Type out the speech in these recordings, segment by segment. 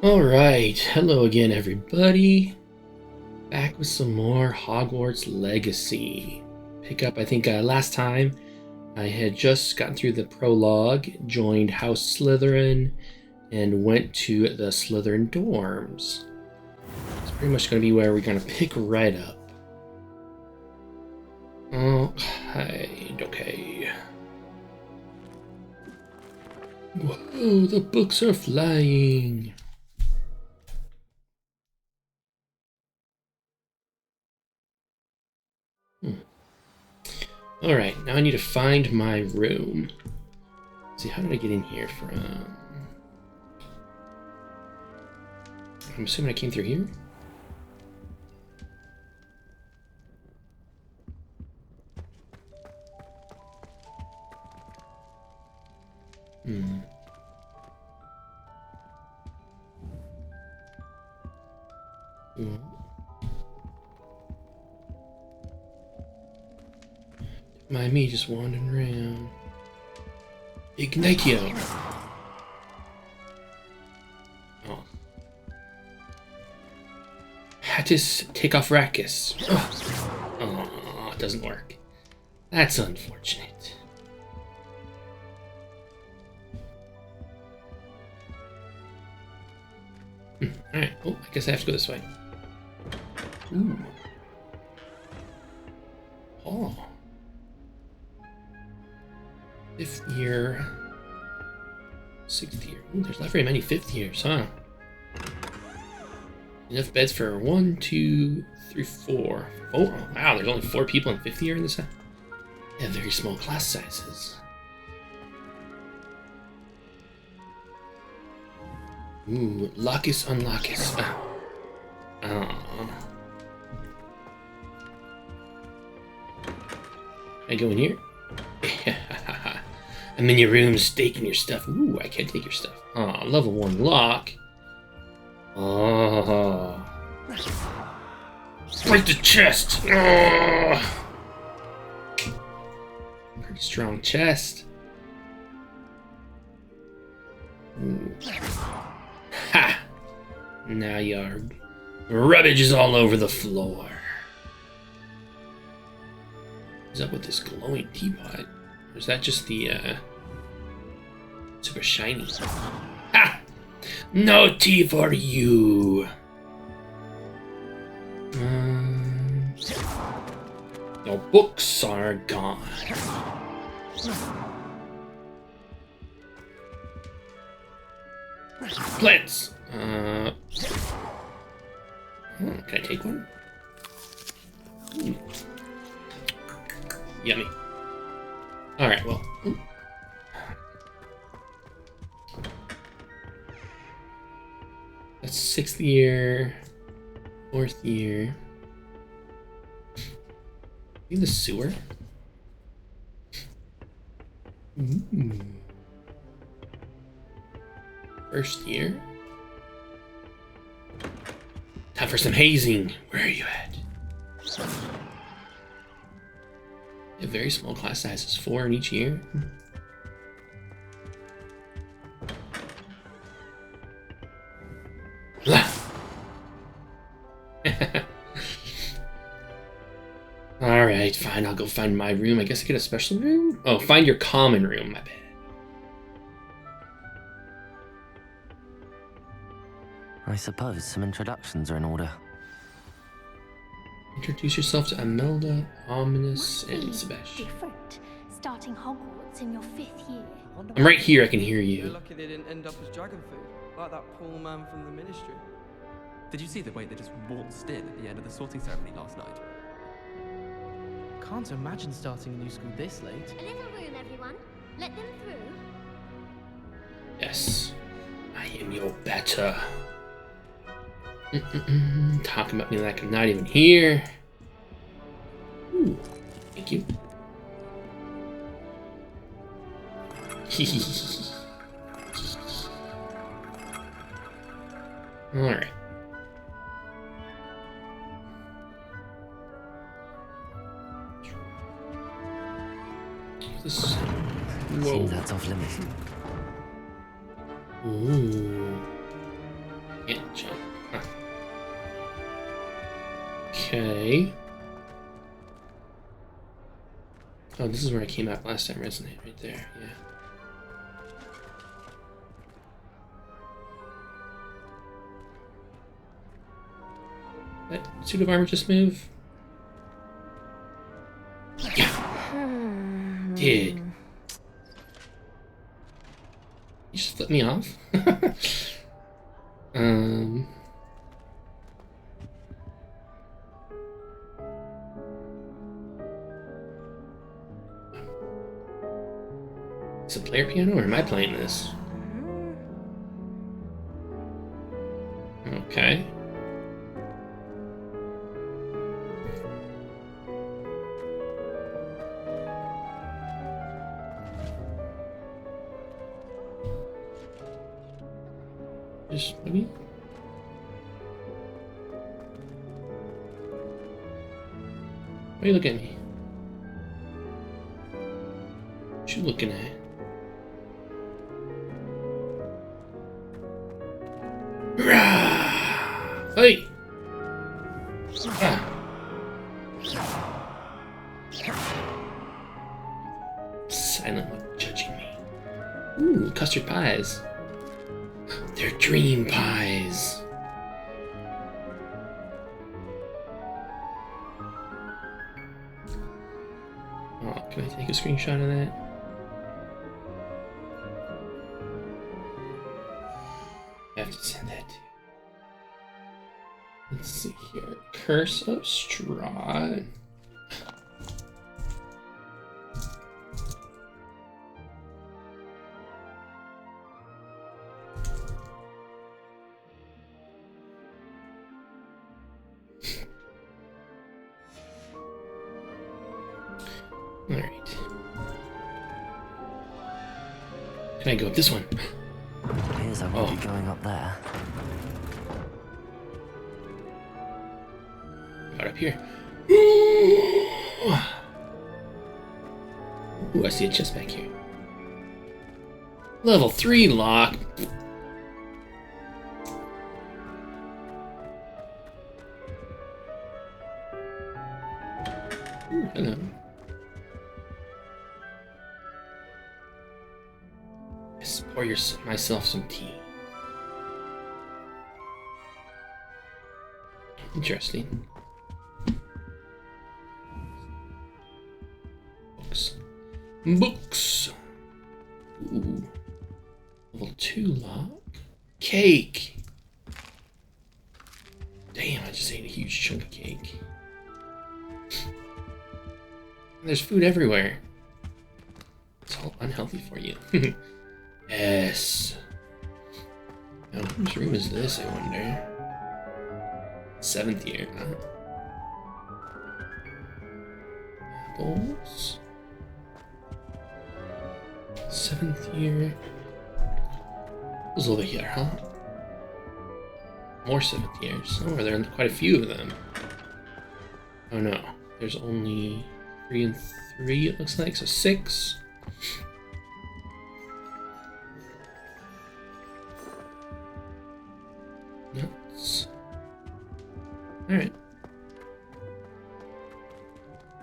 Alright, hello again everybody. Back with some more Hodwarts Legacy. Pick up, I think last time I had just gotten through the prologue, joined House Slytherin, and went to the Slytherin dorms. It's pretty much going to be where we're going to pick right up. Okay. Whoa, the books are flying. Alright, now I need to find my room. Let's see, how did I get in here from? I'm assuming I came through here? Mind me just wandering around. Ignatio! Oh. Hattis take off Rackus. Oh, it doesn't work. That's unfortunate. Alright, oh, I guess I have to go this way. Ooh. Oh. 5th year. 6th year. Ooh, there's not very many 5th years, huh? Enough beds for 1, 2, 3, 4. Oh, wow, there's only 4 people in 5th year in this house. Yeah, very small class sizes. Ooh, Locus on Locus. I go in here? I'm in your room staking your stuff. Ooh, I can't take your stuff. Oh, level 1 lock. Oh. Break the chest! Oh. Pretty strong chest. Ooh. Ha! Now your rubbish is all over the floor. What's up with this glowing teapot? Or is that just the, super shiny? Ha! No tea for you! Your books are gone. Plants! Can I take one? Ooh. Yummy. Alright, well. Ooh. That's 6th year. 4th year. In the sewer? Ooh. 1st year. Time for some hazing. Where are you at? Yeah, very small class sizes, 4 in each year. Alright, fine, I'll go find my room. I guess I get a special room? Oh, find your common room, my bad. I suppose some introductions are in order. Introduce yourself to Imelda, Ominous, and Sebastian. Different, starting Hogwarts in your 5th year. I'm right here, I can hear You're you. lucky they didn't end up as dragon food, like that poor man from the ministry. Did you see the way they just waltzed in at the end of the sorting ceremony last night? Can't imagine starting a new school this late. A little room, everyone. Let them through. Yes, I am your better. Talking about me like I'm not even here. Ooh, thank you. Alright. This. Whoa. Seems that's off limits. Ooh. Can't jump. Huh. Okay. Oh, this is where I came out last time, isn't it? Right there, yeah. That suit of armor just move? Yeah. Did. You just flip me off? Is it player piano or am I playing this? Okay. Just maybe. Why are you looking at me? What you looking at? Rah! Hey! Ah. Silently judging me. Ooh, custard pies. They're dream pies. Oh, can I take a screenshot of that? I have to send that to you. Let's see here. Curse of Straw. Alright. Can I go up this one? Appears I won't be going up there. About up here. Ooh, I see a chest back here. Level 3 lock. Ooh, hello. Let's pour myself some tea. Interesting. Books. Books. Ooh. Level 2 lock. Cake. Damn, I just ate a huge chunk of cake. There's food everywhere. It's all unhealthy for you. Yes. Now, whose room is this, I wonder? 7th year, huh? Apples. 7th year. Apples over here, huh? More 7th years. Oh, there are quite a few of them. Oh no. There's only 3 and 3, it looks like, so 6. Nuts. Alright.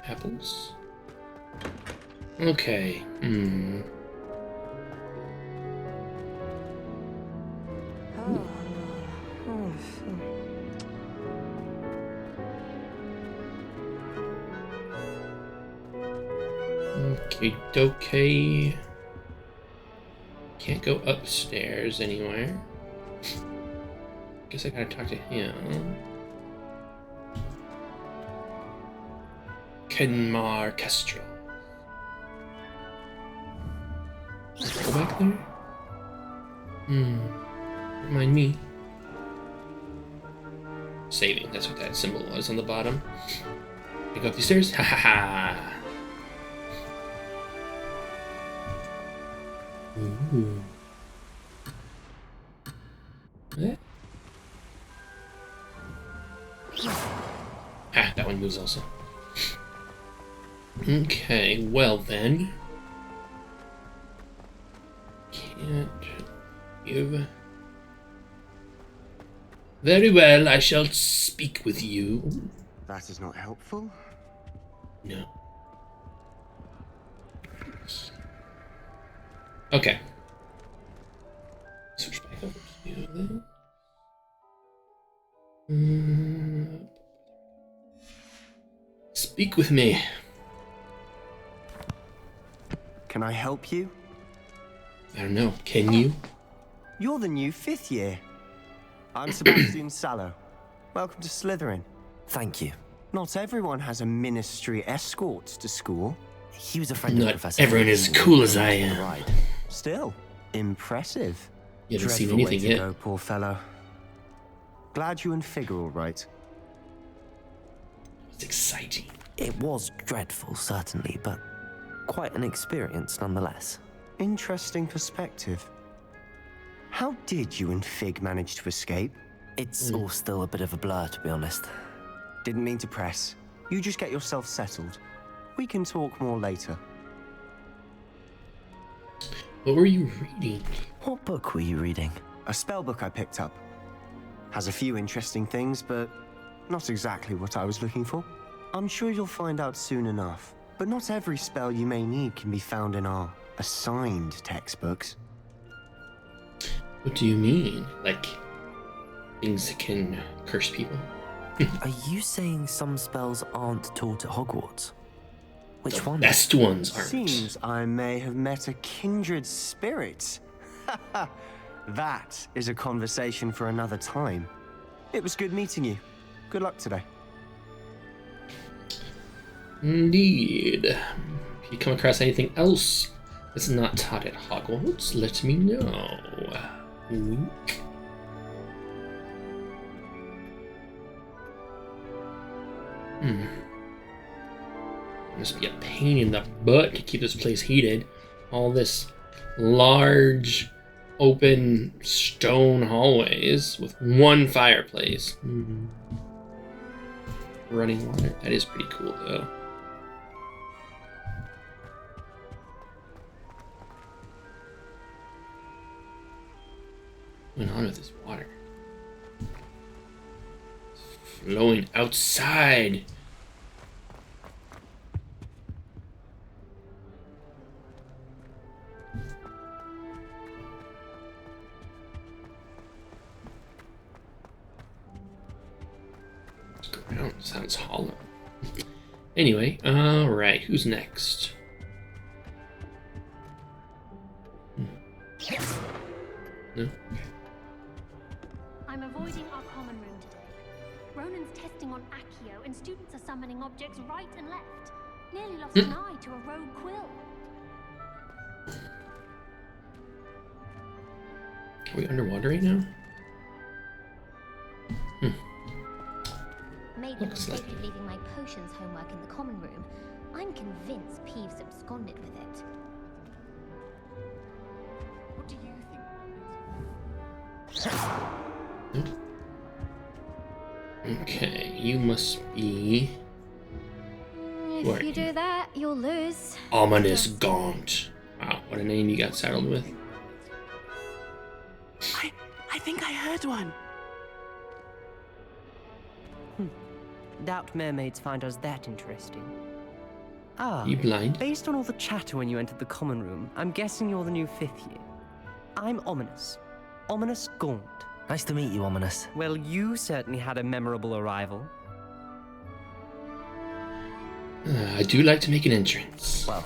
Apples. Okay. Okay, doke. Can't go upstairs anywhere. Guess I gotta talk to him. Kenmar Kestrel. Go back there? Don't mind me. Saving, that's what that symbol was on the bottom. Can I go up these stairs? Ha ha ha! Ooh. What? Ah, that one moves also. Okay, well then. Can't give. Very well, I shall speak with you. That is not helpful. No. Okay. Switch back over to you then. Speak with me. Can I help you? I don't know. Can you? You're the new 5th year. I'm Sebastian Sallow. Welcome to Slytherin. Thank you. Not everyone has a ministry escort to school. He was a friend of Not Professor everyone Harris as cool as I on the am. ride. Still, impressive. You haven't seen Dreadful anything way to yet. go, poor fellow. Glad you and Fig are all right. It's exciting. It was dreadful, certainly, but quite an experience nonetheless. Interesting perspective. How did you and Fig manage to escape? It's all still a bit of a blur, to be honest. Didn't mean to press. You just get yourself settled. We can talk more later. What were you reading? What book were you reading? A spell book I picked up. Has a few interesting things, but not exactly what I was looking for. I'm sure you'll find out soon enough. But not every spell you may need can be found in our assigned textbooks. What do you mean? Like things that can curse people? Are you saying some spells aren't taught at Hogwarts? Which one? Best ones aren't. Seems I may have met a kindred spirit. That is a conversation for another time. It was good meeting you. Good luck today. Indeed. If you come across anything else that's not taught at Hogwarts, let me know. Wink. Must be a pain in the butt to keep this place heated. All this large, open stone hallways with one fireplace. Running water. That is pretty cool, though. What's going on with this water? It's flowing outside. Ground sounds hollow. Anyway, alright, who's next? No? Okay. I'm avoiding our common room today. Ronan's testing on Accio, and students are summoning objects right and left. Nearly lost an eye to a rogue quill. Are we underwater right now? Made the Looks mistake like of leaving my potions homework in the common room. I'm convinced Peeves absconded with it. What do you think? Okay, you must be Who are If you you? do that, you'll lose. Ominous Gaunt. Wow, what a name you got saddled with. I think I heard one. Doubt mermaids find us that interesting. Ah, You blind? based on all the chatter when you entered the common room, I'm guessing you're the new 5th year. I'm Ominous. Ominous Gaunt. Nice to meet you, Ominous. Well, you certainly had a memorable arrival. I do like to make an entrance. Well,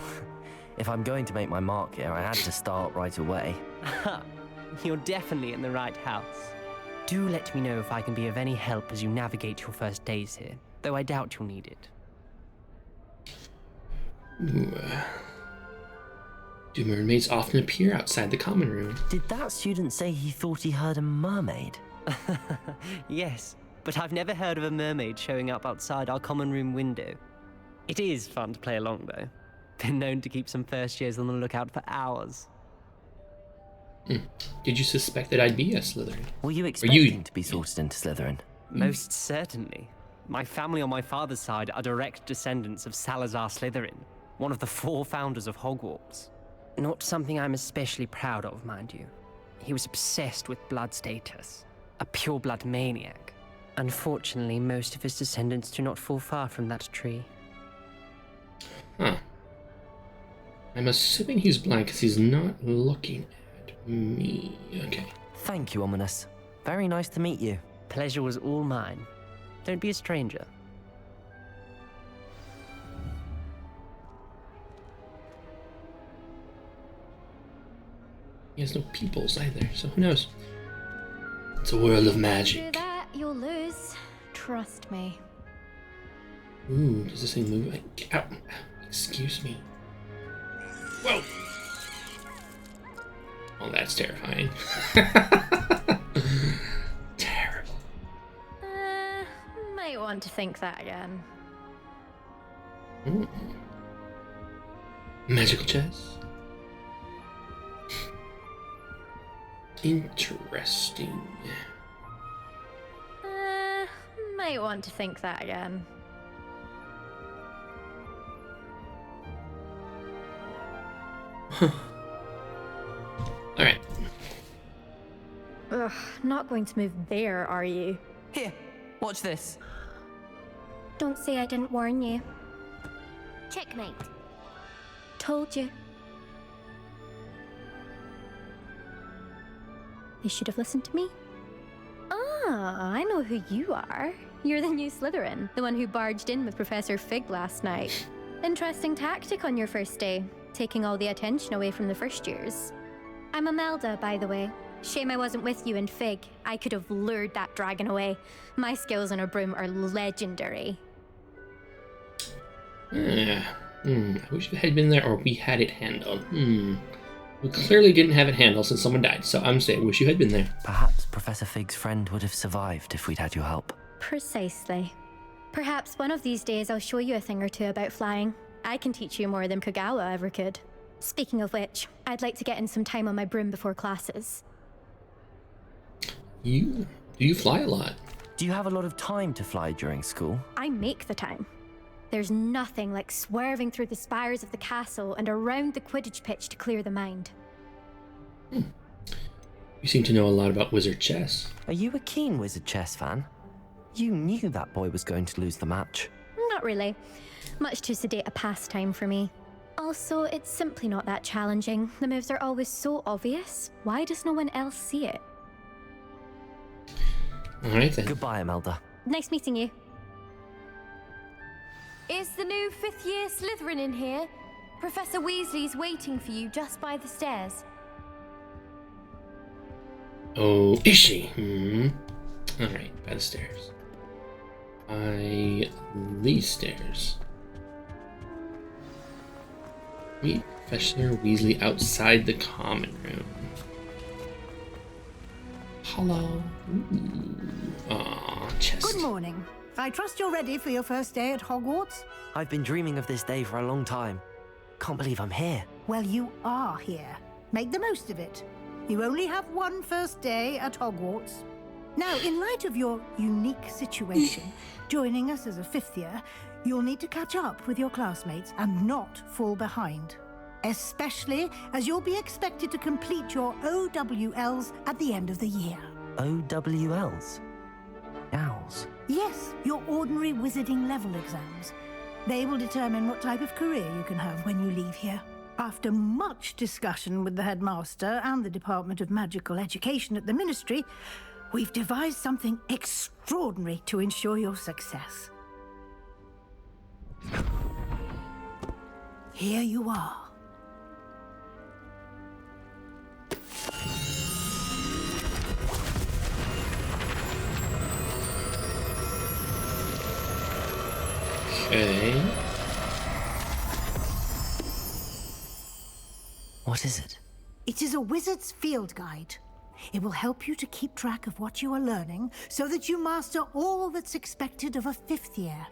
if I'm going to make my mark here, I had to start right away. You're definitely in the right house. Do let me know if I can be of any help as you navigate your first days here, though I doubt you'll need it. Ooh, do mermaids often appear outside the common room? Did that student say he thought he heard a mermaid? Yes, but I've never heard of a mermaid showing up outside our common room window. It is fun to play along, though. Been known to keep some first years on the lookout for hours. Did you suspect that I'd be a Slytherin? Were you expecting to be sorted into Slytherin? Most certainly. My family on my father's side are direct descendants of Salazar Slytherin, one of the 4 founders of Hogwarts. Not something I'm especially proud of, mind you. He was obsessed with blood status. A pure-blood maniac. Unfortunately, most of his descendants do not fall far from that tree. Huh. I'm assuming he's blind because he's not looking at me. Okay. Thank you, Ominous. Very nice to meet you. Pleasure was all mine. Don't be a stranger. He has no pupils either, so who knows? It's a world of Do magic. that, you'll lose. Trust me. Ooh, does this thing move? Ow. Excuse me. Whoa! Oh, that's terrifying. Terrible. Might want to think that again. Ooh. Magical chess. Interesting. Might want to think that again. Alright. Ugh, not going to move there, are you? Here, watch this. Don't say I didn't warn you. Checkmate. Told you. You should have listened to me. Ah, I know who you are. You're the new Slytherin, the one who barged in with Professor Fig last night. Interesting tactic on your first day, taking all the attention away from the first years. I'm Imelda, by the way. Shame I wasn't with you in Fig. I could have lured that dragon away. My skills on a broom are legendary. I wish we had been there or we had it handled. We clearly didn't have it handled since someone died, so I'm saying wish you had been there. Perhaps Professor Fig's friend would have survived if we'd had your help. Precisely. Perhaps one of these days I'll show you a thing or two about flying. I can teach you more than Kagawa ever could. Speaking of which, I'd like to get in some time on my broom before classes. Do you fly a lot? Do you have a lot of time to fly during school? I make the time. There's nothing like swerving through the spires of the castle and around the Quidditch pitch to clear the mind. You seem to know a lot about wizard chess. Are you a keen wizard chess fan? You knew that boy was going to lose the match. Not really. Much too sedate a pastime for me. Also, it's simply not that challenging. The moves are always so obvious. Why does no one else see it? Alright then. Goodbye, Imelda. Nice meeting you. Is the new fifth-year Slytherin in here? Professor Weasley's waiting for you just by the stairs. Oh, is she? Alright, by the stairs. By these stairs. Meet Professor Weasley outside the common room. Hello. Aw, chest. Good morning. I trust you're ready for your first day at Hogwarts? I've been dreaming of this day for a long time. Can't believe I'm here. Well, you are here. Make the most of it. You only have one first day at Hogwarts. Now, in light of your unique situation, joining us as a fifth year, you'll need to catch up with your classmates and not fall behind. Especially as you'll be expected to complete your OWLs at the end of the year. OWLs? Owls? Yes, your ordinary wizarding level exams. They will determine what type of career you can have when you leave here. After much discussion with the headmaster and the Department of Magical Education at the Ministry, we've devised something extraordinary to ensure your success. Here you are. Okay. What is it? It is a wizard's field guide. It will help you to keep track of what you are learning so that you master all that's expected of a fifth year.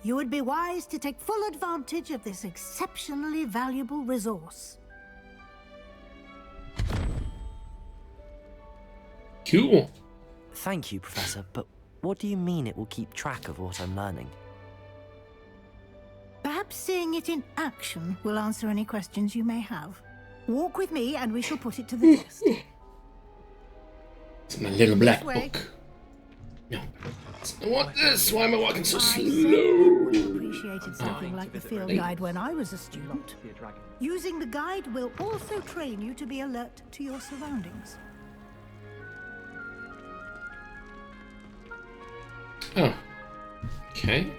You would be wise to take full advantage of this exceptionally valuable resource. Cool. Thank you, Professor, but what do you mean it will keep track of what I'm learning? Perhaps seeing it in action will answer any questions you may have. Walk with me and we shall put it to the test. It's my little black way. book. No. I want this. Why am I walking so I slow? certainly would have appreciated something like the field Hey. guide when I was a student. Using the guide will also train you to be alert to your surroundings. Oh. Okay.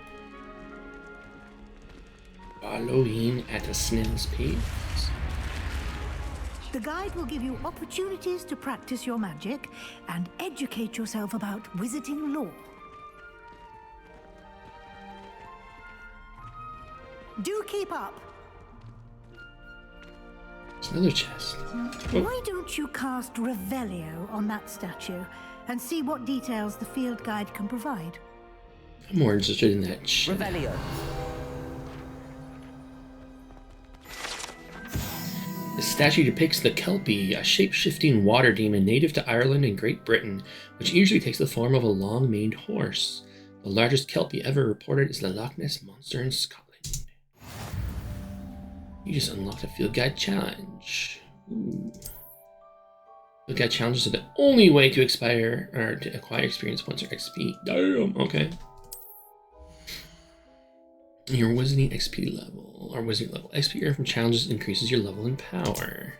Following at a snail's pace. The guide will give you opportunities to practice your magic and educate yourself about wizarding lore. Do keep up. There's another chest. Why don't you cast Revelio on that statue and see what details the field guide can provide? I'm more interested in that shit. Revelio. The statue depicts the Kelpie, a shape-shifting water demon native to Ireland and Great Britain, which usually takes the form of a long-maned horse. The largest Kelpie ever reported is the Loch Ness Monster in Scotland. You just unlocked a field guide challenge. Ooh. Field guide challenges are the only way to acquire experience points or XP. Damn, okay. Your wizarding XP level, or wizarding level. XP earned from challenges increases your level and power.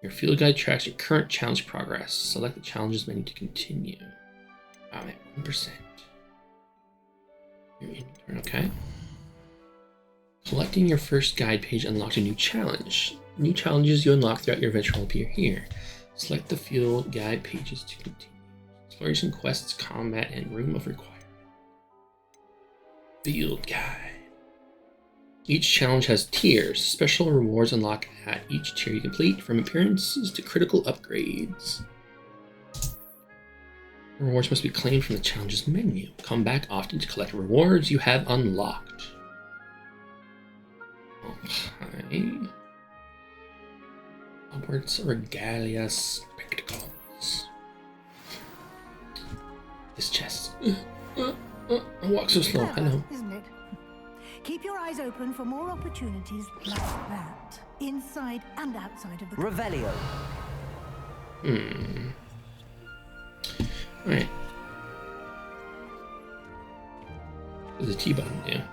Your field guide tracks your current challenge progress. Select the challenges menu to continue. I'm at 1%. Your inventory, okay. Collecting your first guide page unlocked a new challenge. New challenges you unlock throughout your adventure will appear here. Select the field guide pages to continue. Exploration quests, combat, and room of requirement. Field guide. Each challenge has tiers. Special rewards unlock at each tier you complete, from appearances to critical upgrades. Rewards must be claimed from the challenges menu. Come back often to collect rewards you have unlocked. Okay. Hodwarts Regalia Spectacles. This chest. I walk so slow. I know. Isn't it? Keep your eyes open for more opportunities like that, inside and outside of the Revelio. Alright. There's a T button, yeah.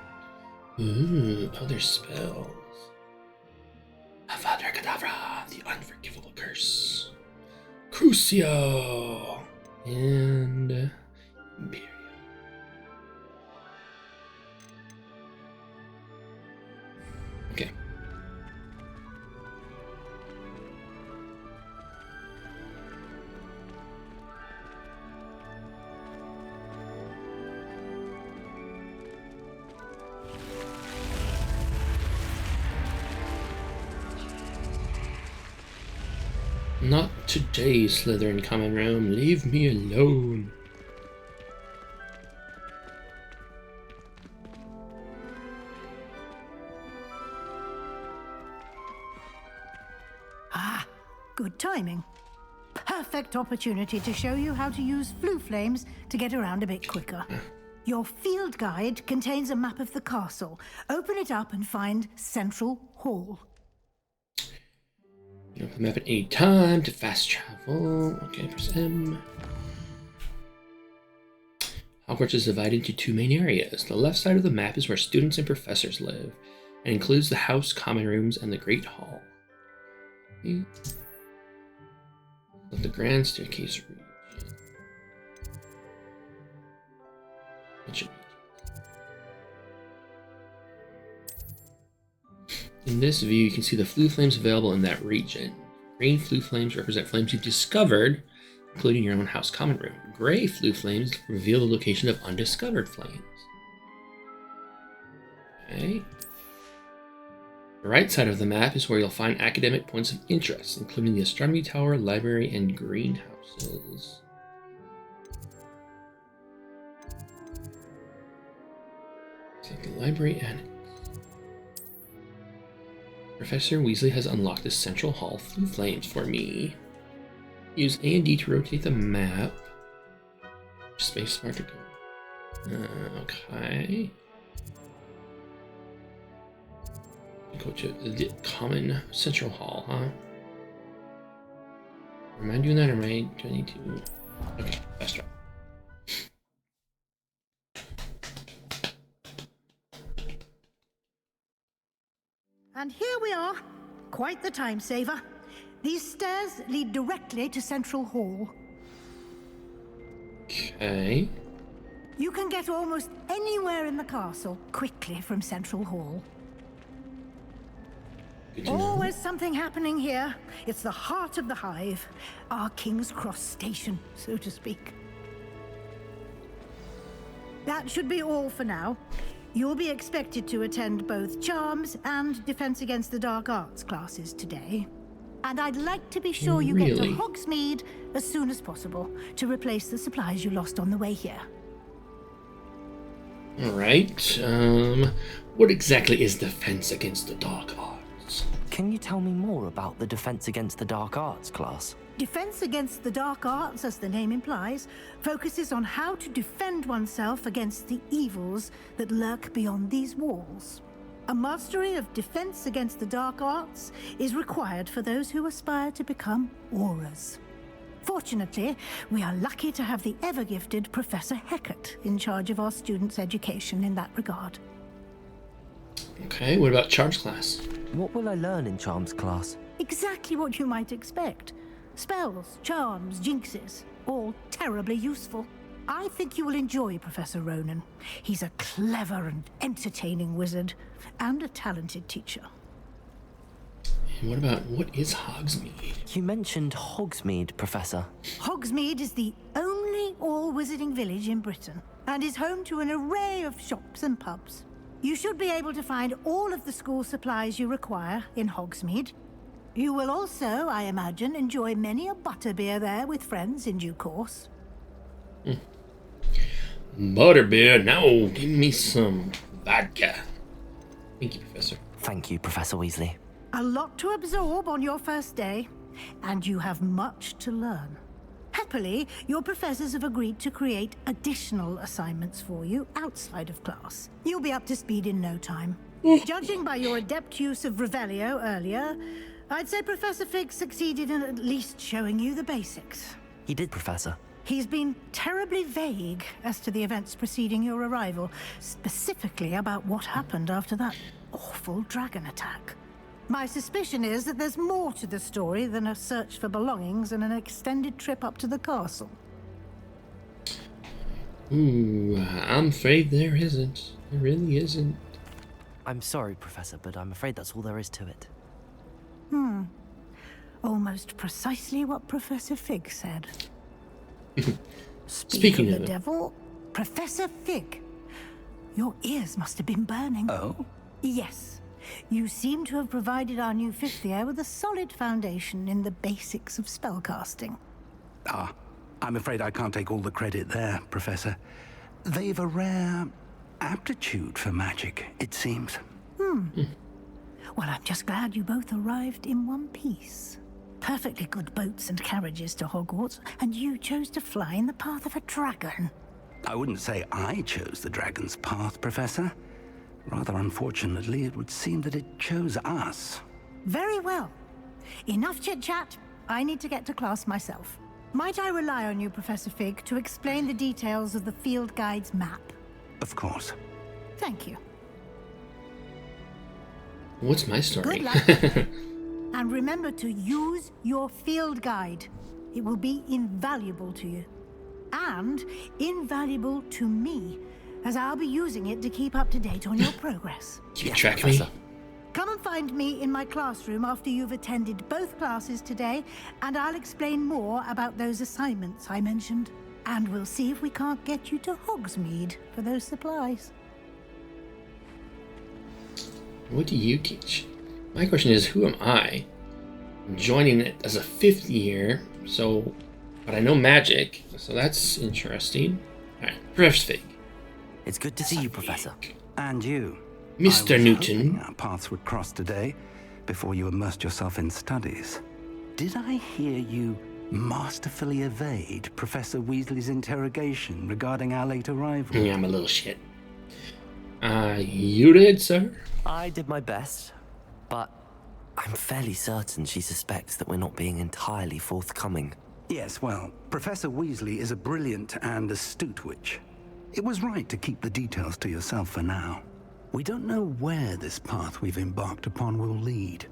Ooh, other spells. Avada Kedavra, the Unforgivable Curse. Crucio. And Imperial. Okay. Not today, Slytherin Common Realm. Leave me alone. Ah, good timing. Perfect opportunity to show you how to use flue flames to get around a bit quicker. Your field guide contains a map of the castle. Open it up and find Central Hall. You open the map at any time to fast travel. Okay, press M. Hogwarts is divided into two main areas. The left side of the map is where students and professors live, and includes the house, common rooms, and the Great Hall. Okay. The Grand Staircase region. In this view, you can see the flue flames available in that region. Green flue flames represent flames you've discovered, including your own house common room. Gray flue flames reveal the location of undiscovered flames. Okay. The right side of the map is where you'll find academic points of interest, including the Astronomy Tower, Library, and greenhouses. Select the Library Annex. Professor Weasley has unlocked the Central Hall flue flames for me. Use A and D to rotate the map. Spacebar to go. Okay. Go to the common Central Hall, huh? Am I doing that or do I need to? Okay, fast travel. And here we are. Quite the time saver. These stairs lead directly to Central Hall. Okay. You can get almost anywhere in the castle quickly from Central Hall. Good to know. Always something happening here. It's the heart of the hive. Our King's Cross station, so to speak. That should be all for now. You'll be expected to attend both Charms and Defense Against the Dark Arts classes today. And I'd like to be sure you get to Really? Hogsmeade as soon as possible to replace the supplies you lost on the way here. Alright. What exactly is Defense Against the Dark Arts? Can you tell me more about the Defense Against the Dark Arts class? Defense Against the Dark Arts, as the name implies, focuses on how to defend oneself against the evils that lurk beyond these walls. A mastery of Defense Against the Dark Arts is required for those who aspire to become auras. Fortunately, we are lucky to have the ever-gifted Professor Heckert in charge of our students' education in that regard. Okay, what about Charms class? What will I learn in Charms class? Exactly what you might expect. Spells, charms, jinxes, all terribly useful. I think you will enjoy Professor Ronan. He's a clever and entertaining wizard, and a talented teacher. And what is Hogsmeade? You mentioned Hogsmeade, Professor. Hogsmeade is the only all-wizarding village in Britain, and is home to an array of shops and pubs. You should be able to find all of the school supplies you require in Hogsmeade. You will also, I imagine, enjoy many a butterbeer there with friends in due course. Butterbeer, no, give me some vodka. Thank you, Professor. Thank you, Professor Weasley. A lot to absorb on your first day, and you have much to learn. Happily, your professors have agreed to create additional assignments for you outside of class. You'll be up to speed in no time. Judging by your adept use of Revelio earlier, I'd say Professor Fig succeeded in at least showing you the basics. He did, Professor. He's been terribly vague as to the events preceding your arrival, specifically about what happened after that awful dragon attack. My suspicion is that there's more to the story than a search for belongings and an extended trip up to the castle. Ooh, I'm afraid there isn't. There really isn't. I'm sorry, Professor, but I'm afraid that's all there is to it. Almost precisely what Professor Fig said. Speaking of of the it. devil, Professor Fig, your ears must have been burning. Oh? Yes. You seem to have provided our new fifth year with a solid foundation in the basics of spellcasting. Ah, I'm afraid I can't take all the credit there, Professor. They've a rare aptitude for magic, it seems. Well, I'm just glad you both arrived in one piece. Perfectly good boats and carriages to Hogwarts, and you chose to fly in the path of a dragon. I wouldn't say I chose the dragon's path, Professor. Rather unfortunately, it would seem that it chose us. Very well. Enough chit-chat. I need to get to class myself. Might I rely on you, Professor Fig, to explain the details of the field guide's map? Of course. Thank you. What's my story? Good luck. And remember to use your field guide. It will be invaluable to you. And invaluable to me, as I'll be using it to keep up to date on your progress. Keep track of me. Come and find me in my classroom after you've attended both classes today, and I'll explain more about those assignments I mentioned. And we'll see if we can't get you to Hogsmeade for those supplies. What do you teach? My question is, who am I? I'm joining it as a fifth year, but I know magic, so that's interesting. Alright, Professor Fig. It's good to see you, Professor. And you. Mr. I was Newton. hoping our paths would cross today, before you immersed yourself in studies. Did I hear you masterfully evade Professor Weasley's interrogation regarding our late arrival? Yeah, I'm a little shit. You did, sir? I did my best, but I'm fairly certain she suspects that we're not being entirely forthcoming. Yes, well, Professor Weasley is a brilliant and astute witch. It was right to keep the details to yourself for now. We don't know where this path we've embarked upon will lead.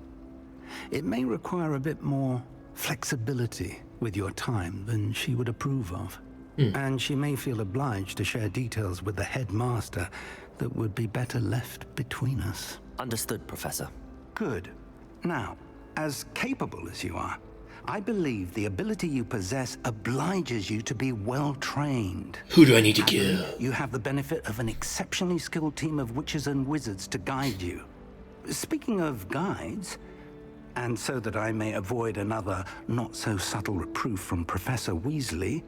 It may require a bit more flexibility with your time than she would approve of. And she may feel obliged to share details with the headmaster that would be better left between us. Understood, Professor. Good. Now, as capable as you are, I believe the ability you possess obliges you to be well-trained. Who do I need to kill? You have the benefit of an exceptionally skilled team of witches and wizards to guide you. Speaking of guides, and so that I may avoid another not-so-subtle reproof from Professor Weasley,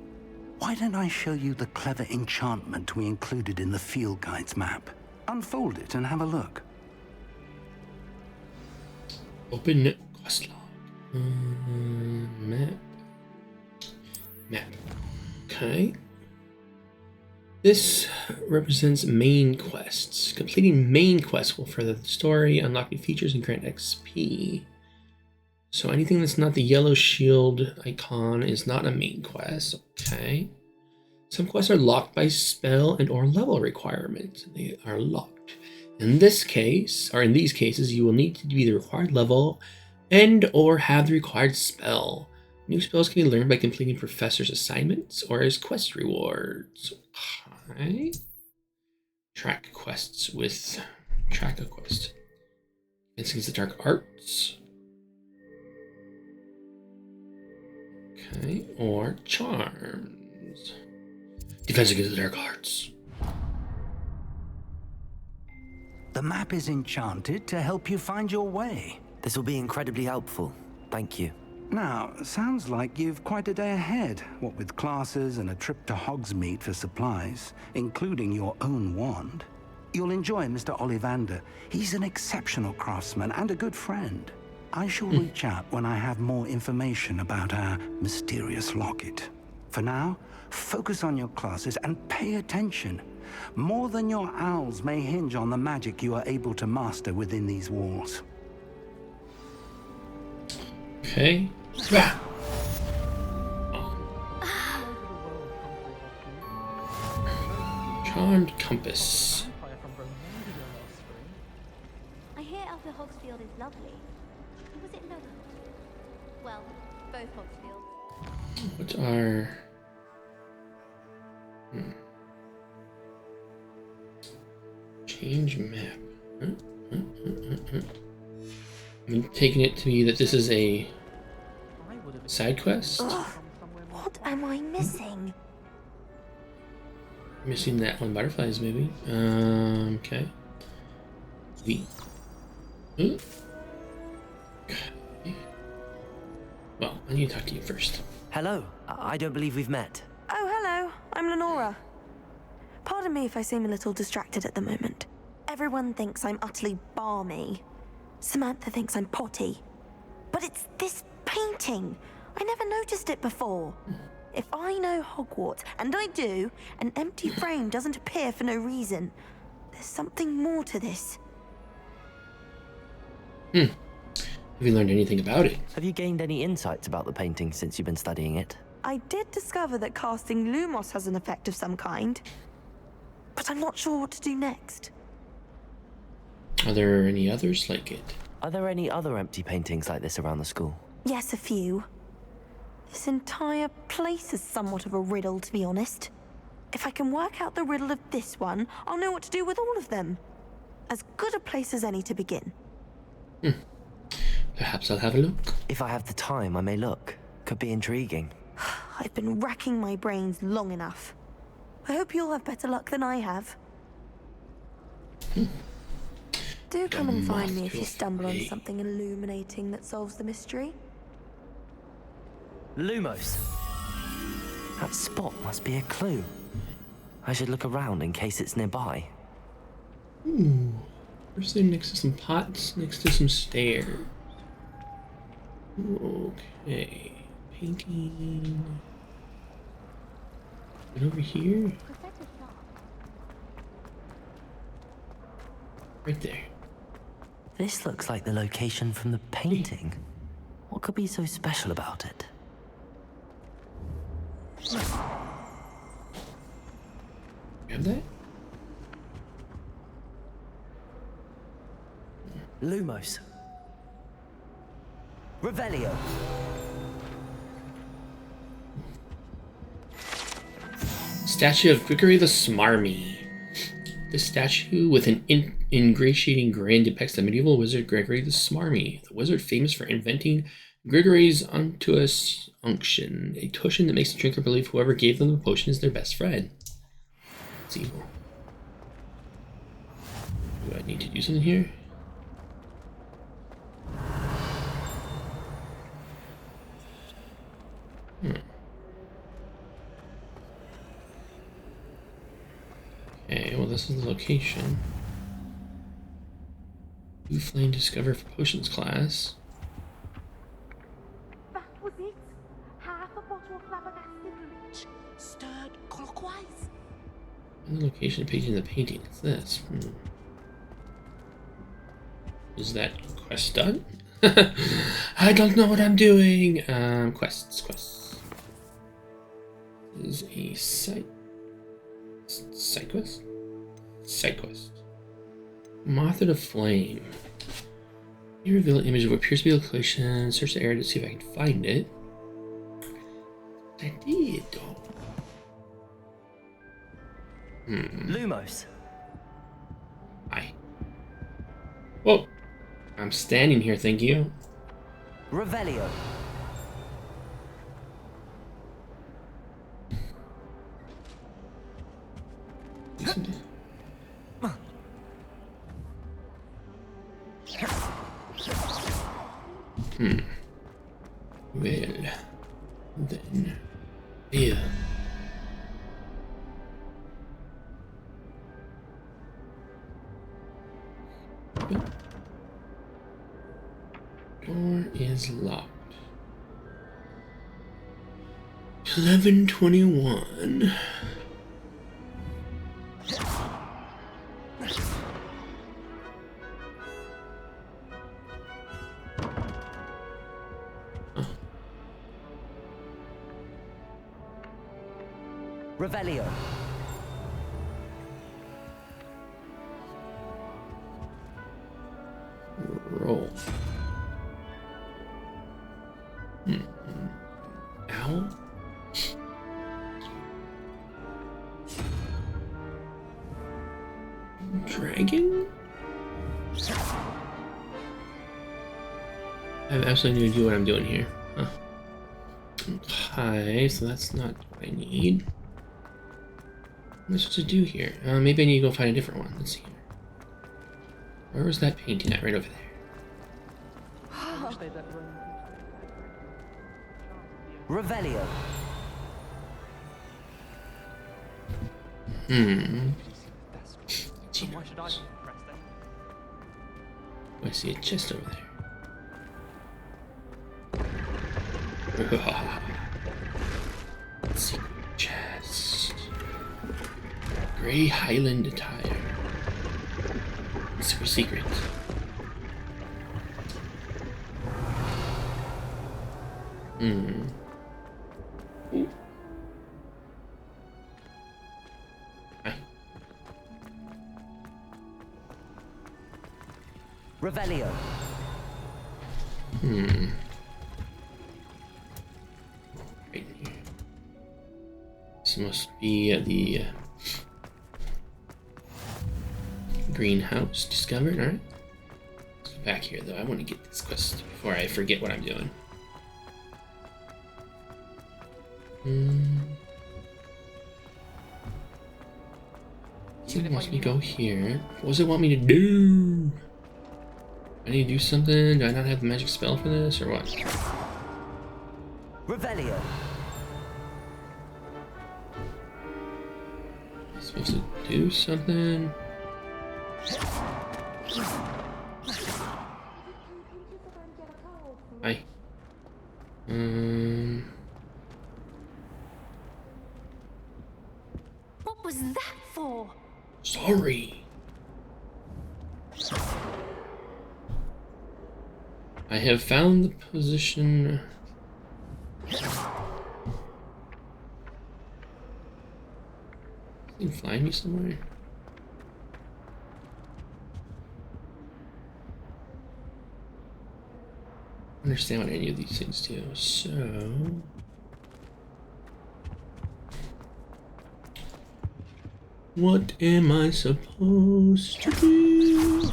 why don't I show you the clever enchantment we included in the field guide's map? Unfold it and have a look. Open quest log. Map. Okay. This represents main quests. Completing main quests will further the story, unlock new features, and grant XP. So anything that's not the yellow shield icon is not a main quest. Okay. Some quests are locked by spell and or level requirements. They are locked. In this case, or in these cases, you will need to be the required level and or have the required spell. New spells can be learned by completing professor's assignments or as quest rewards. Okay. Track quests with track a quest. Against the dark arts. Okay, or charms. Defense against the dark arts. The map is enchanted to help you find your way. This will be incredibly helpful. Thank you. Now, sounds like you've quite a day ahead, what with classes and a trip to Hogsmeade for supplies, including your own wand. You'll enjoy Mr. Ollivander. He's an exceptional craftsman and a good friend. I shall reach out when I have more information about our mysterious locket. For now, focus on your classes and pay attention. More than your owls may hinge on the magic you are able to master within these walls. Okay. Charmed compass. I hear Upper Hogsfield is lovely. Or was it Lower? Well, both Hogsfields. What are... Change map. I'm taking it to be that this is a side quest. Ugh, what am I missing? Missing that one butterflies maybe. Okay. V. Okay. Well, I need to talk to you first. Hello. I don't believe we've met. Oh, hello. I'm Lenora. Pardon me if I seem a little distracted at the moment. Everyone thinks I'm utterly balmy. Samantha thinks I'm potty. But it's this painting. I never noticed it before. If I know Hogwarts, and I do, an empty frame doesn't appear for no reason. There's something more to this. Have you learned anything about it? Have you gained any insights about the painting since you've been studying it? I did discover that casting Lumos has an effect of some kind. But I'm not sure what to do next. Are there any others like it? Are there any other empty paintings like this around the school? Yes, a few. This entire place is somewhat of a riddle, to be honest. If I can work out the riddle of this one, I'll know what to do with all of them. As good a place as any to begin. Perhaps I'll have a look. If I have the time, I may look. Could be intriguing. I've been racking my brains long enough. I hope you'll have better luck than I have. Do come and find me if you stumble on something illuminating that solves the mystery. Lumos. That spot must be a clue. I should look around in case it's nearby. Ooh. We're sitting next to some pots, next to some stairs. Okay. Painting. And over here? Right there. This looks like the location from the painting. What could be so special about it? Grab that? Lumos. Revelio. Statue of Gregory the Smarmy. This statue with an ingratiating grin depicts the medieval wizard Gregory the Smarmy, the wizard famous for inventing Gregory's unctuous unction, a potion that makes the drinker believe whoever gave them the potion is their best friend. It's evil. Do I need to do something here? Okay, well this is the location. Blue flame discovered for potions class. That was it. Half a bottle of flabbergasted rich, stirred clockwise. And the location page in the painting. It's this. Is that quest done? I don't know what I'm doing. Quests. This is a side quest? Side quest. Moth of the Flame. You reveal an image of what appears to be a location. Search the area to see if I can find it. I did, though. Lumos. Hi. Whoa. I'm standing here, thank you. Revelio. Well, then, here. Door is locked. 11:21. Revelio. Roll. Owl? Dragon? I have absolutely no idea what I'm doing here. Huh. Okay, so that's not what I need. What am I supposed to do here? Maybe I need to go find a different one. Let's see here. Where was that painting at? Right over there. Revelio. Why should I be impressed then? Oh, I see a chest over there. Secret chest. Grey Highland attire. Super secret. Ooh. Hi. Revelio. Right here. This must be the greenhouse discovered. Alright. Let's go back here though. I want to get this quest before I forget what I'm doing. It wants me to go here. What does it want me to do? I need to do something? Do I not have the magic spell for this, or what? Revelio. I'm supposed to do something? Hi. What was that for? Sorry. I have found the position. You can fly me somewhere. I don't understand what any of these things do, so... What am I supposed to do?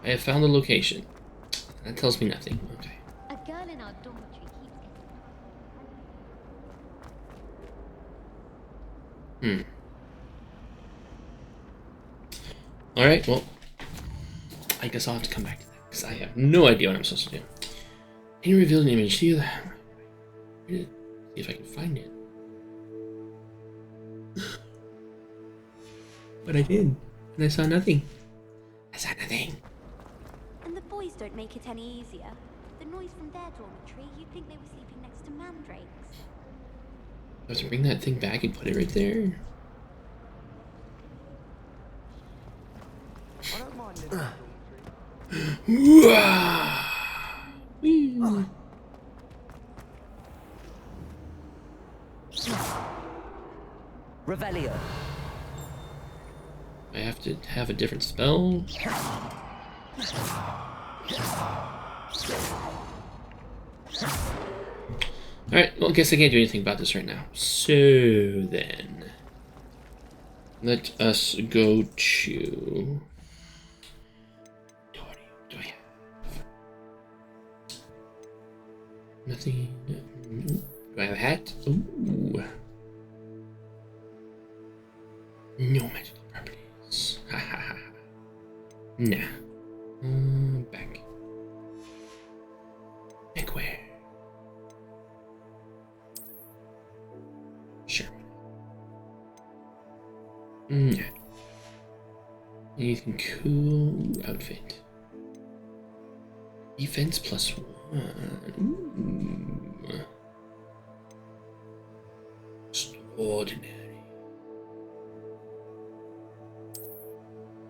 I have found the location. That tells me nothing. Okay. A girl in our dormitory keeps getting... Alright, well, I guess I'll have to come back to that, because I have no idea what I'm supposed to do. Can you reveal an image? See if I can find it. But I did, and I saw nothing. I saw nothing. And the boys don't make it any easier. The noise from their dormitory, you'd think they were sleeping next to mandrakes. I have to bring that thing back and put it right there. I don't mind living in a dormitory. Revelio. I have to have a different spell. Alright, well, I guess I can't do anything about this right now. So then, let us go to... What do I have? Nothing. Do I have a hat? Ooh. No magical properties. Ha ha ha. Nah. Back. Back where? Sure. Yeah. Anything cool? Outfit. Defense +1. Ooh. Extraordinary.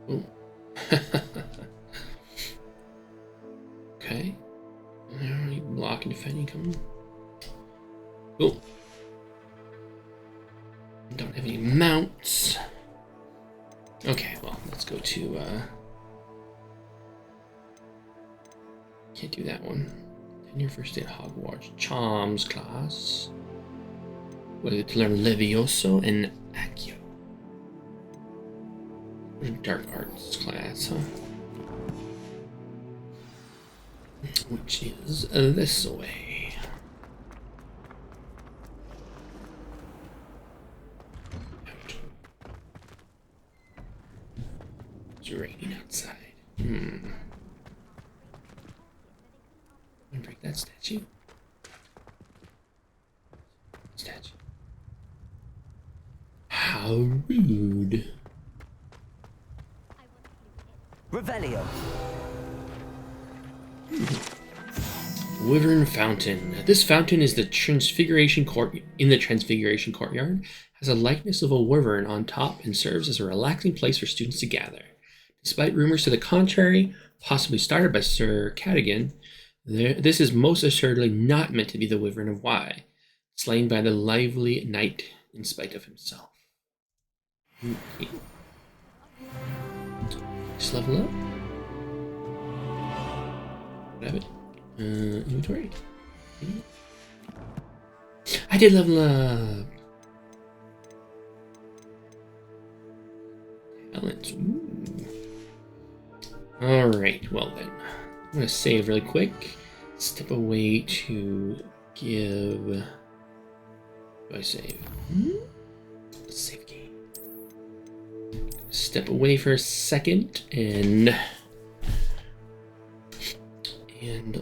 Oh. Okay. Block and defending coming. Cool. Don't have any mounts. Okay, well, let's go to can't do that one. 10-year first day at Hogwarts. Charms class. We'll get to learn Levioso and Accio. Dark arts class, huh? Which is this way. It's raining outside. I'm gonna break that statue. How rude. Revelio. Wyvern Fountain. This fountain is the Transfiguration Court in the Transfiguration Courtyard. Has a likeness of a wyvern on top and serves as a relaxing place for students to gather. Despite rumors to the contrary, possibly started by Sir Cadogan, this is most assuredly not meant to be the Wyvern of Wye, slain by the lively knight in spite of himself. Okay. Just level up. Grab it. Inventory. I did level up. Talents. Alright, well then. I'm gonna save really quick. Step away to give. Do I save? Save game. Step away for a second and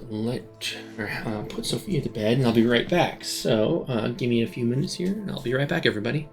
let her put Sophia to bed, and I'll be right back. So give me a few minutes here, and I'll be right back, everybody.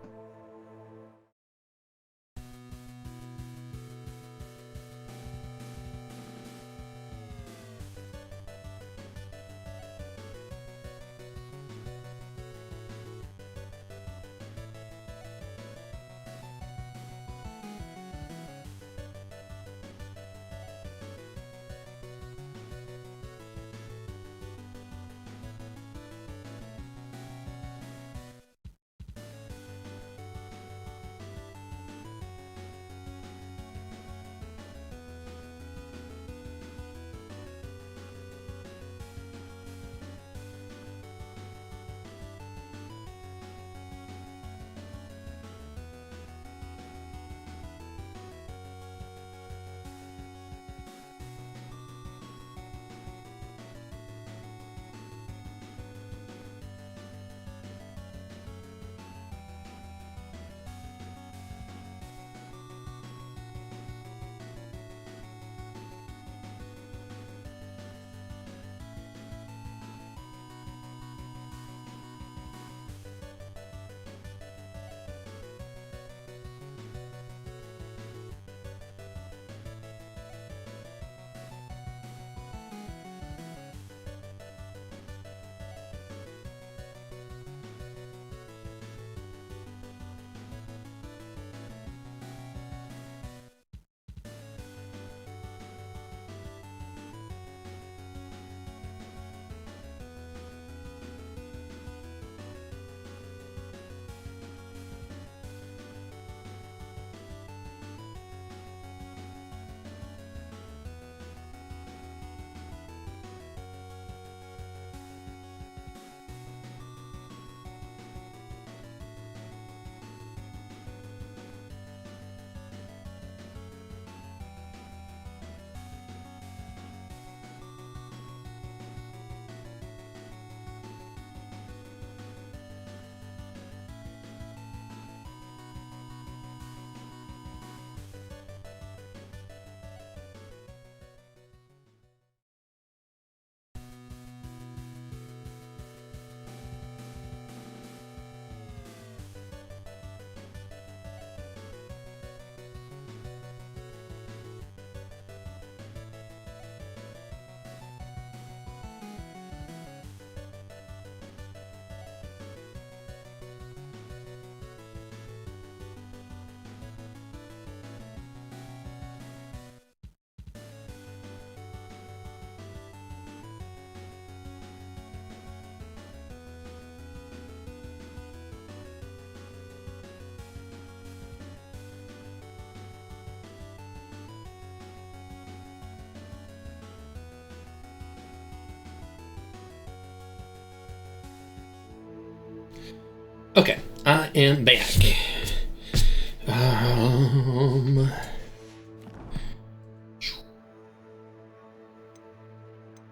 Okay, I am back.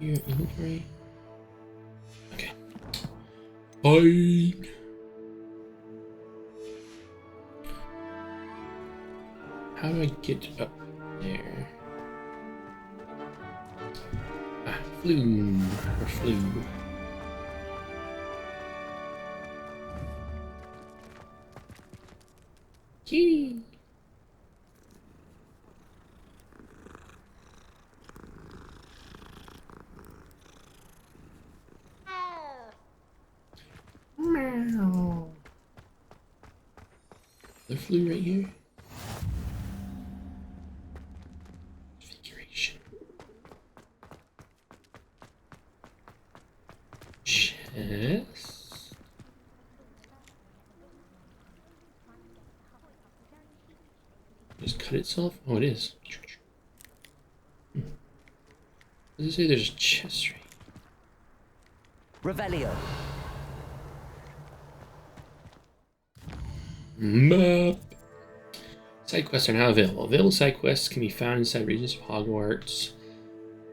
Your inventory. Okay. Fine. How do I get up there? Ah, flew. Or flew. Kitty. Meow. The flew right here. Configuration. Chest. Just cut itself? Oh, it is. Does it say there's a chest right? Revelio. Map. Side quests are now available. Available side quests can be found inside regions of Hogwarts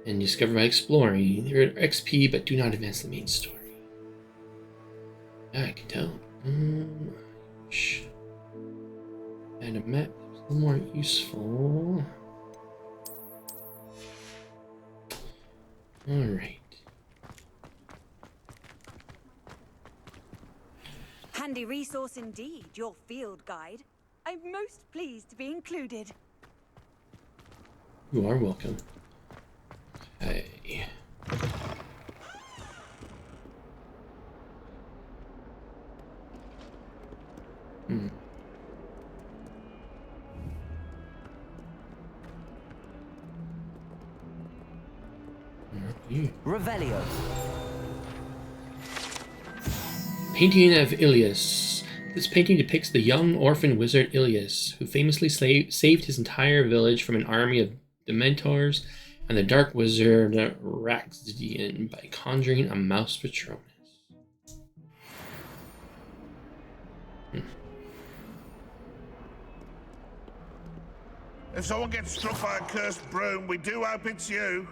and discovered by exploring. They are XP, but do not advance the main story. Yeah, I can tell. And a map that's a little more useful. Alright. Handy resource indeed, your field guide. I'm most pleased to be included. You are welcome. Okay. Revelio. Painting of Ilias. This painting depicts the young orphan wizard Ilias, who famously saved his entire village from an army of Dementors and the dark wizard Raxdian by conjuring a mouse Patronus. If someone gets struck by a cursed broom, we do hope it's you.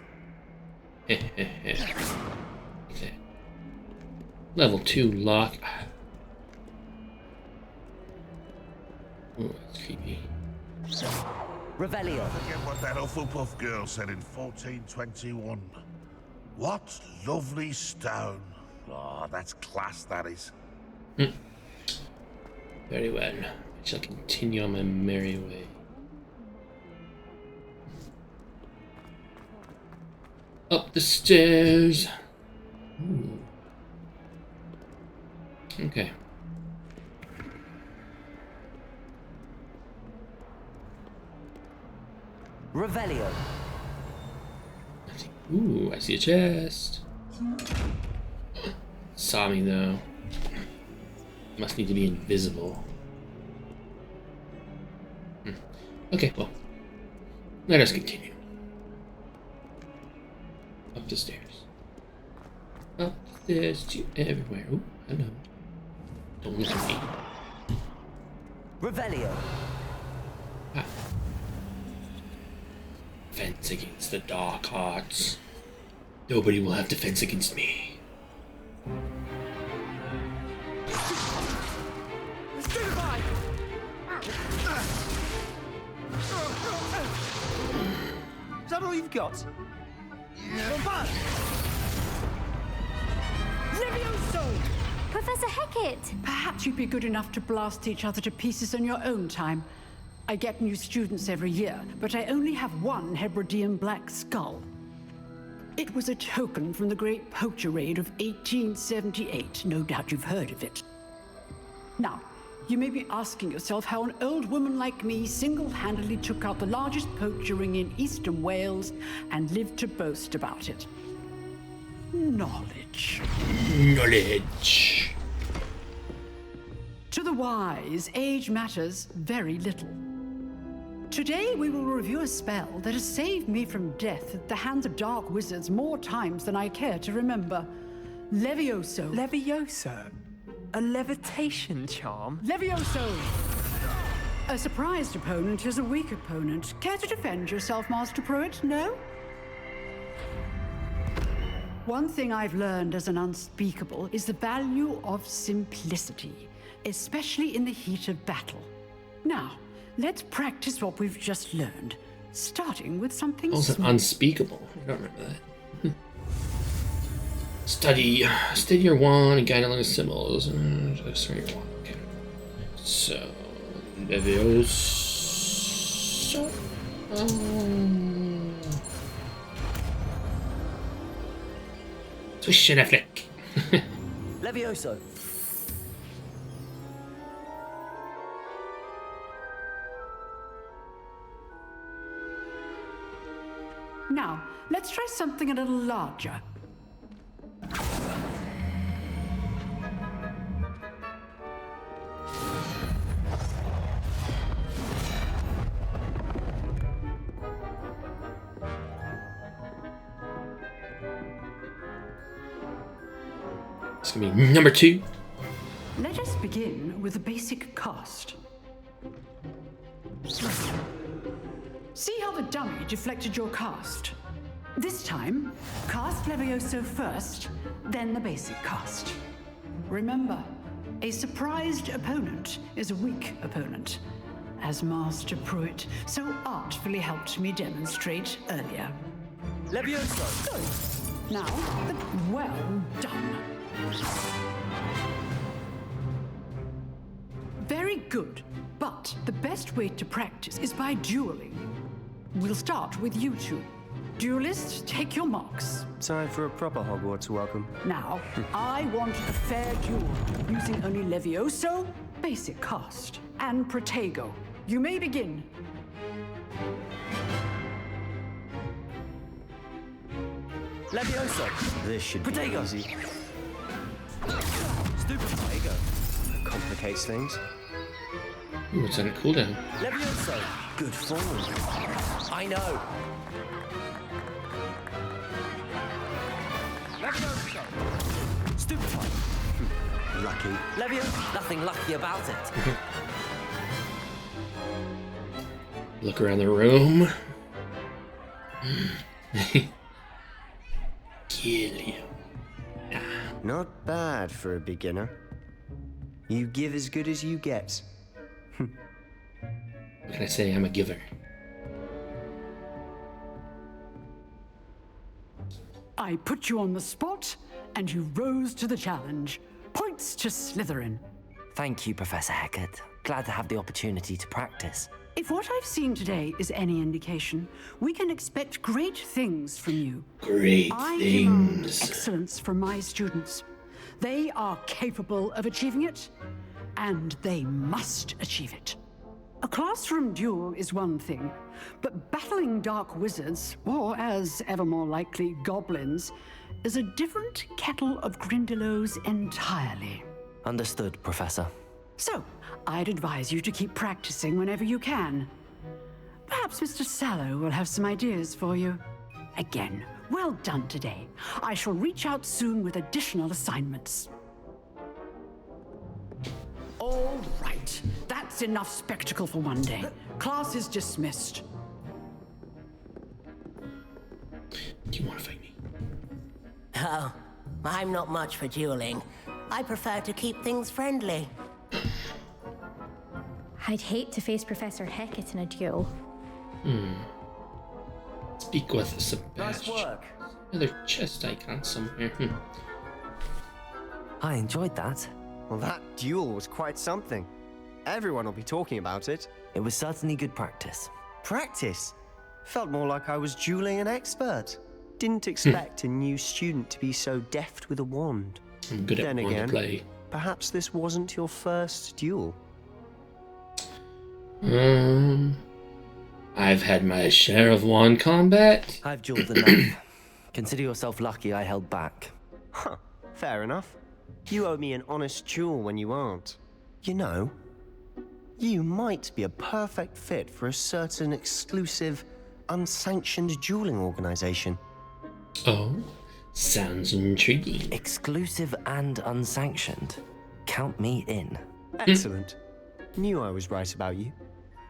Level 2 lock. Oh, that's creepy. Revelio. Forget what that Hufflepuff girl said in 1421. What lovely stone. Oh, that's class, that is. Very well. I shall continue on my merry way. Up the stairs. Ooh. Okay. Revelio. Ooh, I see a chest. Saw me though. Must need to be invisible. Okay, well. Let us continue. Up the stairs. Up the stairs to everywhere. Ooh, hello. Don't look at me. Revelio. Ah. Defense against the dark arts. Nobody will have defense against me. Is that all you've got? Levioso! Professor Hecat! Perhaps you'd be good enough to blast each other to pieces on your own time. I get new students every year, but I only have one Hebridean black skull. It was a token from the Great Poacher Raid of 1878. No doubt you've heard of it. Now, you may be asking yourself how an old woman like me single-handedly took out the largest poacher ring in eastern Wales and lived to boast about it. Knowledge. Knowledge. To the wise, age matters very little. Today we will review a spell that has saved me from death at the hands of dark wizards more times than I care to remember. Levioso. Levioso? A levitation charm? Levioso! A surprised opponent is a weak opponent. Care to defend yourself, Master Pruitt? No? One thing I've learned as an unspeakable is the value of simplicity, especially in the heat of battle. Now, let's practice what we've just learned, starting with something Also small. unspeakable. I don't remember that. Steady your wand and guide along the symbols. Sorry, your wand. Okay. So, Levioso. Swish and a flick. Levioso. Now, let's try something a little larger. It's gonna be number 2. Let us begin with the basic cast. See how the dummy deflected your cast? This time, cast Levioso first, then the basic cast. Remember, a surprised opponent is a weak opponent, as Master Pruitt so artfully helped me demonstrate earlier. Levioso! Now, well done. Very good, but the best way to practice is by dueling. We'll start with you two. Duelists, take your marks. Time for a proper Hogwarts welcome. Now, I want a fair duel, using only Levioso, basic cast, and Protego. You may begin. Levioso! This should be Protego. easy. Stupid Protego. Complicates things. Ooh, it's on a cooldown. Levioso! Good form. I know! Levioso! Stupid type. Lucky. Levioso! Nothing lucky about it. Look around the room. Kill you. Not bad for a beginner. You give as good as you get. What can I say? I'm a giver. I put you on the spot, and you rose to the challenge. Points to Slytherin. Thank you, Professor Hecat. Glad to have the opportunity to practice. If what I've seen today is any indication, we can expect great things from you. Great I demand things. excellence from my students. They are capable of achieving it, and they must achieve it. A classroom duel is one thing, but battling dark wizards, or as ever more likely, goblins, is a different kettle of Grindylows entirely. Understood, Professor. So, I'd advise you to keep practicing whenever you can. Perhaps Mr. Sallow will have some ideas for you. Again, well done today. I shall reach out soon with additional assignments. All right, that's enough spectacle for one day. Class is dismissed. Do you want to fight me? Oh, I'm not much for dueling. I prefer to keep things friendly. I'd hate to face Professor Hecat in a duel. Speak with Sebastian. Nice work. Another chest icon somewhere. I enjoyed that. Well, that duel was quite something. Everyone will be talking about it. It was certainly good practice. Practice? Felt more like I was dueling an expert. Didn't expect a new student to be so deft with a wand. I'm good at Then wand again, play. perhaps this wasn't your first duel. I've had my share of wand combat. I've dueled enough. Consider yourself lucky I held back. Huh, fair enough. You owe me an honest duel when you aren't. You know, you might be a perfect fit for a certain exclusive, unsanctioned dueling organization. Oh, sounds intriguing. Exclusive and unsanctioned. Count me in. Excellent. Knew I was right about you.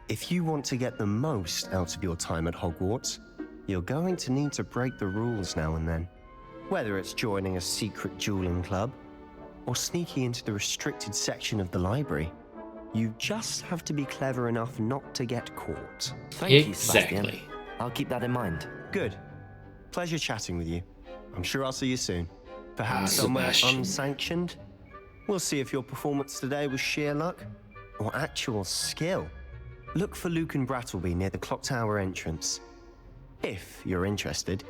If you want to get the most out of your time at Hogwarts, you're going to need to break the rules now and then. Whether it's joining a secret dueling club, or sneaking into the restricted section of the library, you just have to be clever enough not to get caught. Thank you, Sebastian. I'll keep that in mind. Good. Pleasure chatting with you. I'm sure I'll see you soon. Perhaps somewhere unsanctioned? We'll see if your performance today was sheer luck or actual skill. Look for Luke and Brattleby near the clock tower entrance, if you're interested.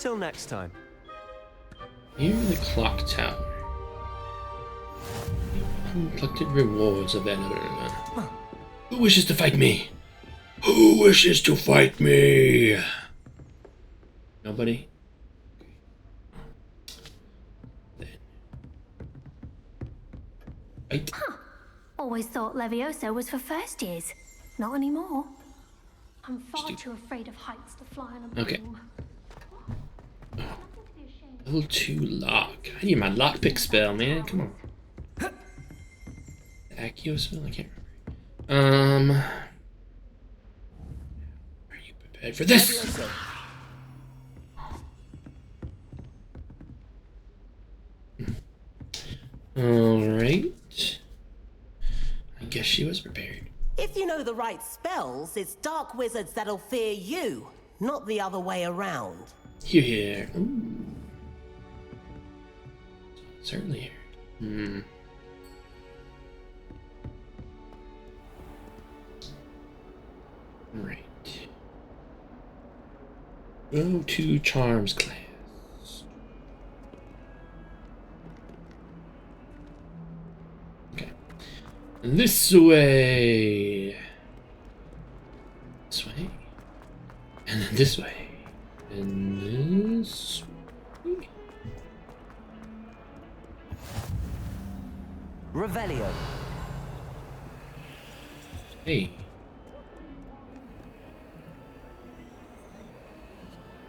Till next time. Near the clock tower. Uncollected rewards available. Who wishes to fight me? Who wishes to fight me? Nobody? Fight. Huh. Always thought Levioso was for first years. Not anymore. I'm far too afraid of heights to fly on a broom. Okay. Level 2 lock. I need my lockpick spell, man. Come on. Accio spell? I can't remember. Are you prepared for this? Alright. I guess she was prepared. If you know the right spells, it's dark wizards that'll fear you, not the other way around. Here. Ooh. Certainly here. Right. Go to Charms class. Okay. And this way. This way. And then this way. And this way. Revelio. Hey.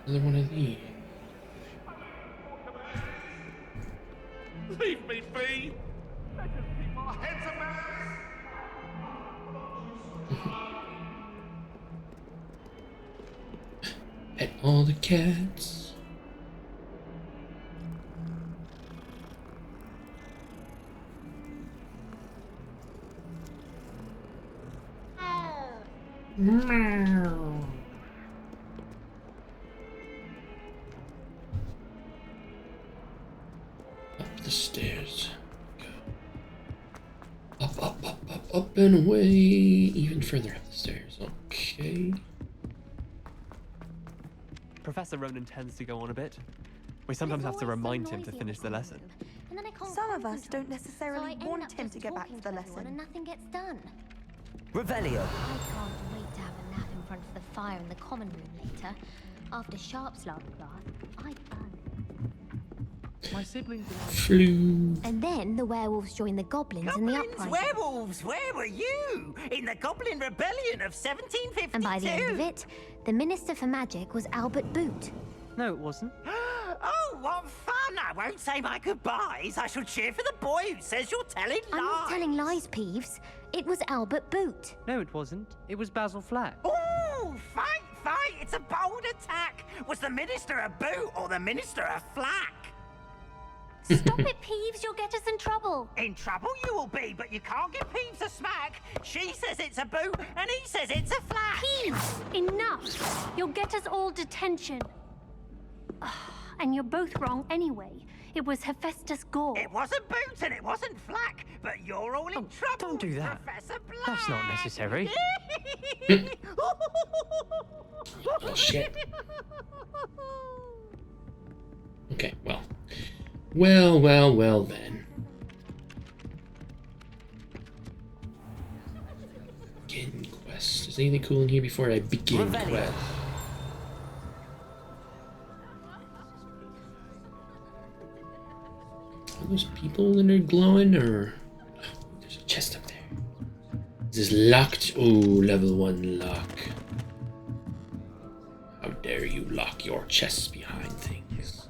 Another one of these. Leave me be! Let us keep our heads about. Pet all the cats. Meow. Up the stairs. Go. Up and away. Even further up the stairs. Okay. Professor Ronan tends to go on a bit. We sometimes have to remind him to finish the lesson. Some of us don't necessarily want him to get back to the lesson. And nothing gets done. Revelio. I can't wait to have a nap in front of the fire in the common room later. After Sharp's last class, I burned. My siblings flew. And then the werewolves joined the goblins in the uprising. Werewolves, where were you? In the Goblin Rebellion of 1752? And by the end of it, the Minister for Magic was Albert Boot. No, it wasn't. Oh, what fun! I won't say my goodbyes. I shall cheer for the boy who says you're telling lies. I'm not telling lies, Peeves. It was Albert Boot. No, it wasn't. It was Basil Flack. Ooh, fight! It's a bold attack. Was the Minister a boot or the Minister a flack? Stop it, Peeves. You'll get us in trouble. In trouble you will be, but you can't give Peeves a smack. She says it's a boot, and he says it's a flack. Peeves, enough. You'll get us all detention. And you're both wrong anyway. It was Hephaestus Gore. It wasn't boot and it wasn't flack, but you're all in trouble. Don't do that. Professor Black. That's not necessary. Oh, shit. Okay, well. Well then. Begin quest. Is anything cool in here before I begin quest? Are those people that are glowing, or there's a chest up there? Is this locked? Oh, level 1 lock. How dare you lock your chests behind things?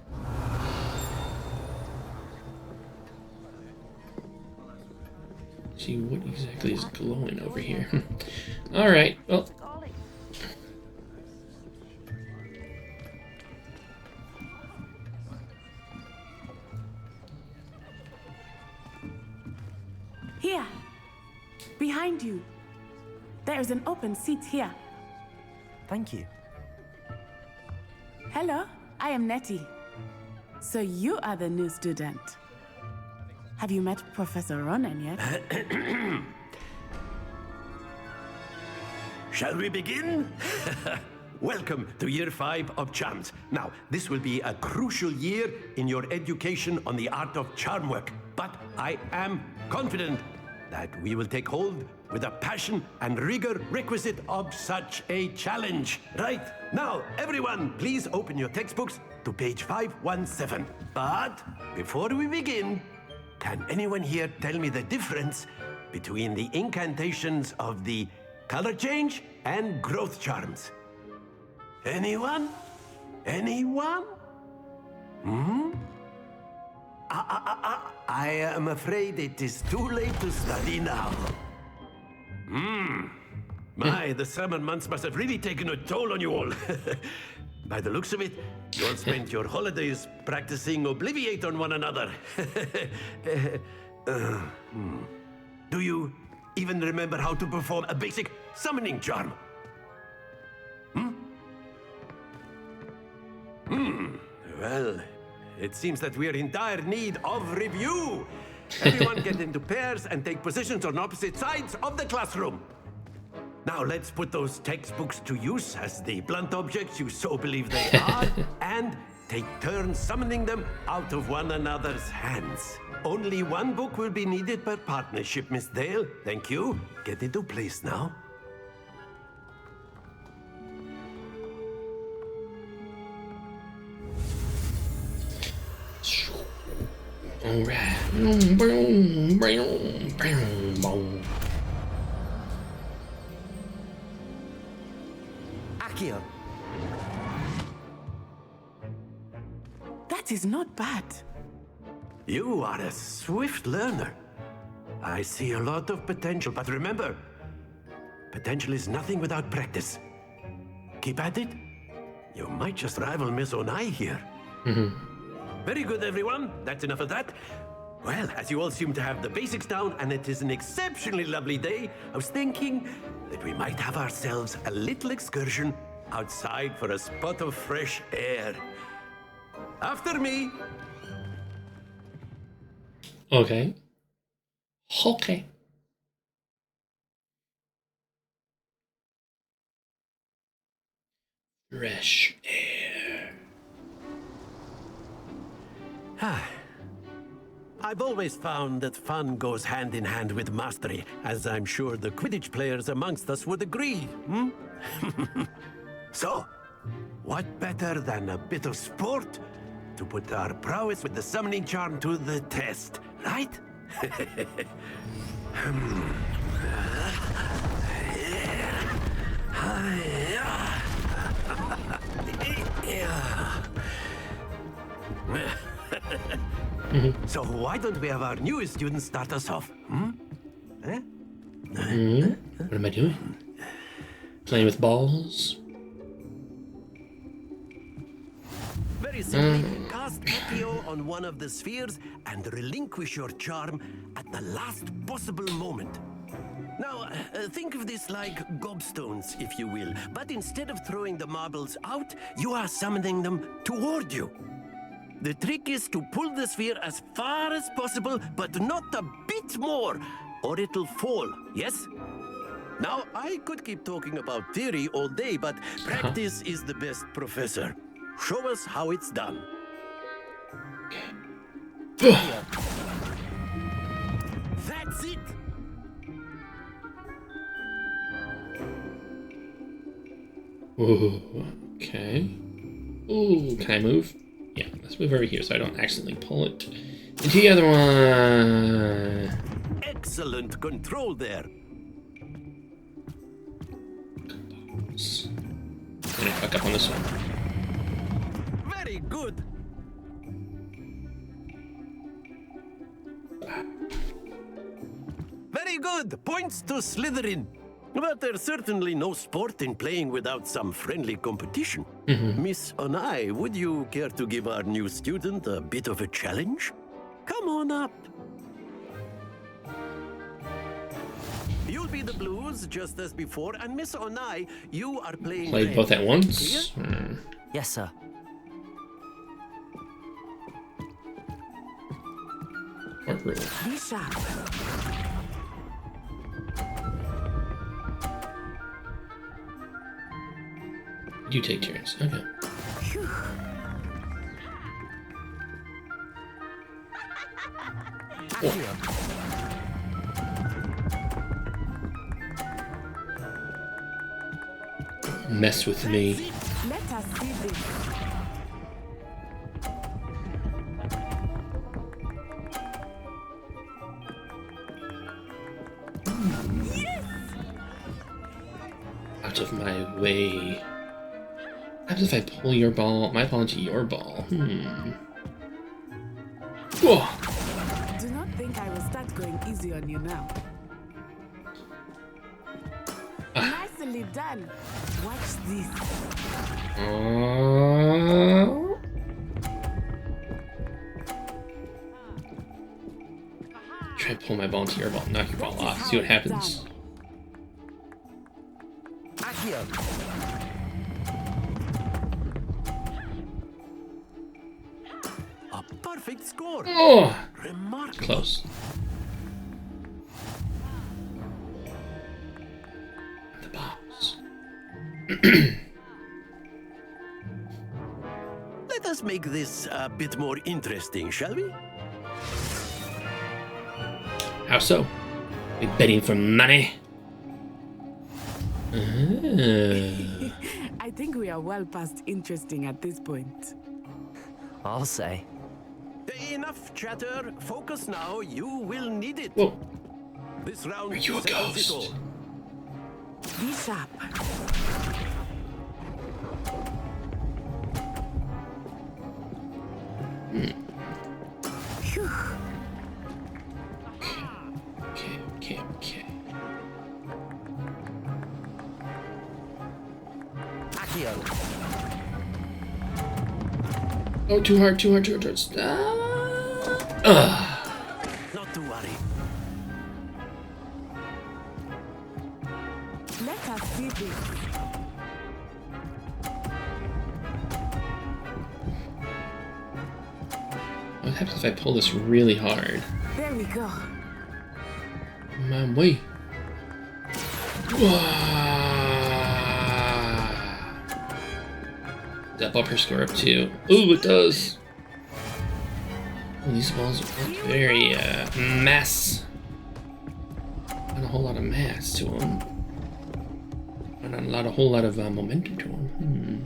see what exactly is glowing over here. Alright, well. Here, behind you. There is an open seat here. Thank you. Hello, I am Nettie. So you are the new student. Have you met Professor Ronan yet? Shall we begin? Welcome to Year 5 of Charms. Now, this will be a crucial year in your education on the art of charm work. But I am confident that we will take hold with the passion and rigor requisite of such a challenge. Right, now, everyone, please open your textbooks to page 517. But before we begin, can anyone here tell me the difference between the incantations of the color change and growth charms? Anyone? Anyone? I am afraid it is too late to study now. My, the summer months must have really taken a toll on you all. By the looks of it, you all spent your holidays practicing Obliviate on one another. Do you even remember how to perform a basic summoning charm? Well, it seems that we're in dire need of review. Everyone get into pairs and take positions on opposite sides of the classroom. Now let's put those textbooks to use as the blunt objects you so believe they are, and take turns summoning them out of one another's hands. Only one book will be needed per partnership, Miss Dale. Thank you. Get into place now. Alright. Akio. That is not bad. You are a swift learner. I see a lot of potential, but remember, potential is nothing without practice. Keep at it. You might just rival Miss Onai here. Very good, everyone. That's enough of that. Well, as you all seem to have the basics down, and it is an exceptionally lovely day, I was thinking that we might have ourselves a little excursion outside for a spot of fresh air. After me. Okay. Okay. Fresh air. I've always found that fun goes hand in hand with mastery, as I'm sure the Quidditch players amongst us would agree. So, what better than a bit of sport to put our prowess with the summoning charm to the test, right? So why don't we have our newest student start us off? What am I doing? Playing with balls? Very simply, cast Accio on one of the spheres and relinquish your charm at the last possible moment. Now, think of this like gobstones, if you will, but instead of throwing the marbles out, you are summoning them toward you. The trick is to pull the sphere as far as possible, but not a bit more, or it'll fall, yes? Now, I could keep talking about theory all day, but practice is the best professor. Show us how it's done. That's it! Ooh, okay. Ooh, can I move? Yeah, let's move over here so I don't accidentally pull it into the other one. Excellent control there. I'm gonna fuck up on this one. Very good. Very Very good. Points to Slytherin. But there's certainly no sport in playing without some friendly competition. Miss Onai, would you care to give our new student a bit of a challenge? Come on up. You'll be the blues just as before, and Miss Onai, you are playing Play red. both at once? Yes, sir. What rule? Be sharp. You take turns. Okay. Mess with me. Let us see this. Out of my way. What happens if I pull your ball, my ball into your ball? Whoa. Do not think I will start going easy on you now. Nicely done. Watch this. Try to pull my ball into your ball, knock your ball off, see what happens. A perfect score. Oh, remarkable. Close. The box. Let us make this a bit more interesting, shall we? How so? We betting for money? I think we are well past interesting at this point. I'll say. Enough chatter. Focus now. You will need it. Whoa. This round Are you a settles it ghost? all. Be sharp. Phew. Okay. Oh, too hard. Stop. Not to worry. Let us see this. What happens if I pull this really hard? There we go. My way. Does that bump her score up too? Ooh, it does. Oh, these balls are very mass. Not a whole lot of mass to them. Not a whole lot of momentum to them.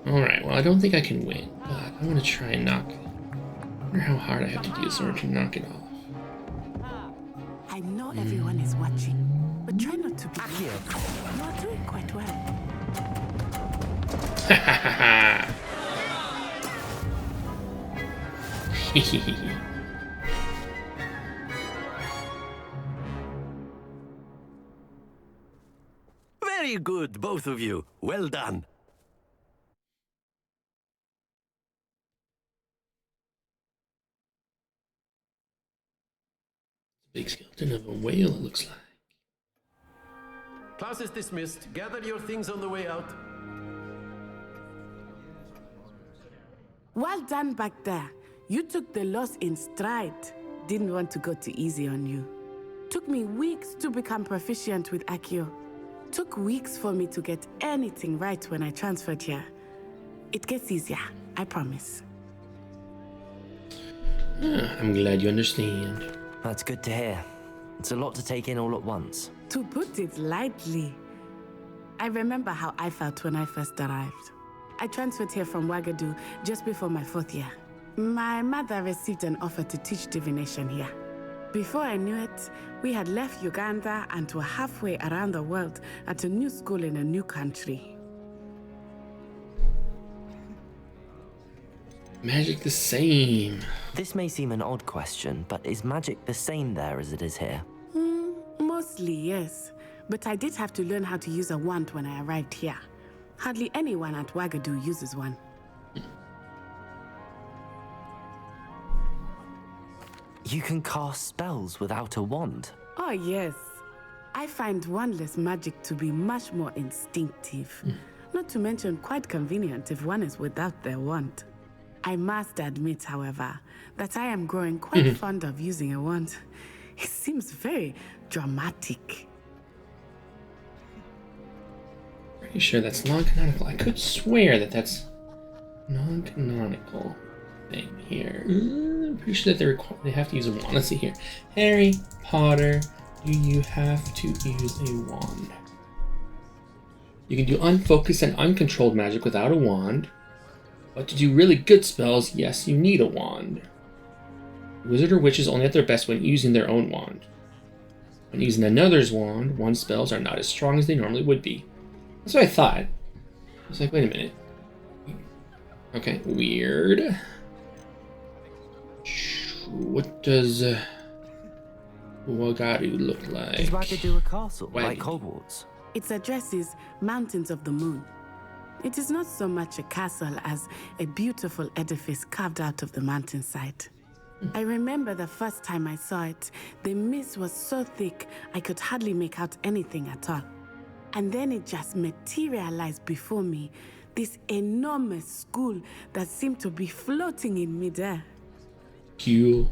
Alright, well, I don't think I can win, but I'm gonna try and knock it. I wonder how hard I have to do this in order to knock it off. I know everyone is watching, but try not to be here. You are doing quite well. Very good, both of you. Well done. Big skeleton of a whale, it looks like. Class is dismissed. Gather your things on the way out. Well done back there. You took the loss in stride. Didn't want to go too easy on you. Took me weeks to become proficient with Accio. Took weeks for me to get anything right when I transferred here. It gets easier, I promise. I'm glad you understand. That's good to hear. It's a lot to take in all at once. To put it lightly, I remember how I felt when I first arrived. I transferred here from Wagadu just before my 4th year. My mother received an offer to teach divination here. Before I knew it, we had left Uganda and were halfway around the world at a new school in a new country. Magic the same. This may seem an odd question, but is magic the same there as it is here? Mostly, yes. But I did have to learn how to use a wand when I arrived here. Hardly anyone at Wagadu uses one. You can cast spells without a wand? Oh, yes. I find wandless magic to be much more instinctive. Not to mention quite convenient if one is without their wand. I must admit, however, that I am growing quite fond of using a wand. It seems very dramatic. Pretty sure that's non-canonical. I could swear that that's non-canonical thing here. I'm pretty sure that they have to use a wand. Let's see here. Harry Potter, do you have to use a wand? You can do unfocused and uncontrolled magic without a wand. But to do really good spells, yes, you need a wand. Wizard or witches only at their best when using their own wand. When using another's wand, one spells are not as strong as they normally would be. That's what I thought. I was like, wait a minute. Okay, weird. What does Wagadu look like? Is Wagadu a castle, like Hogwarts? Its address is Mountains of the Moon. It is not so much a castle as a beautiful edifice carved out of the mountainside. I remember the first time I saw it, the mist was so thick I could hardly make out anything at all. And then it just materialized before me, this enormous school that seemed to be floating in midair. Cool.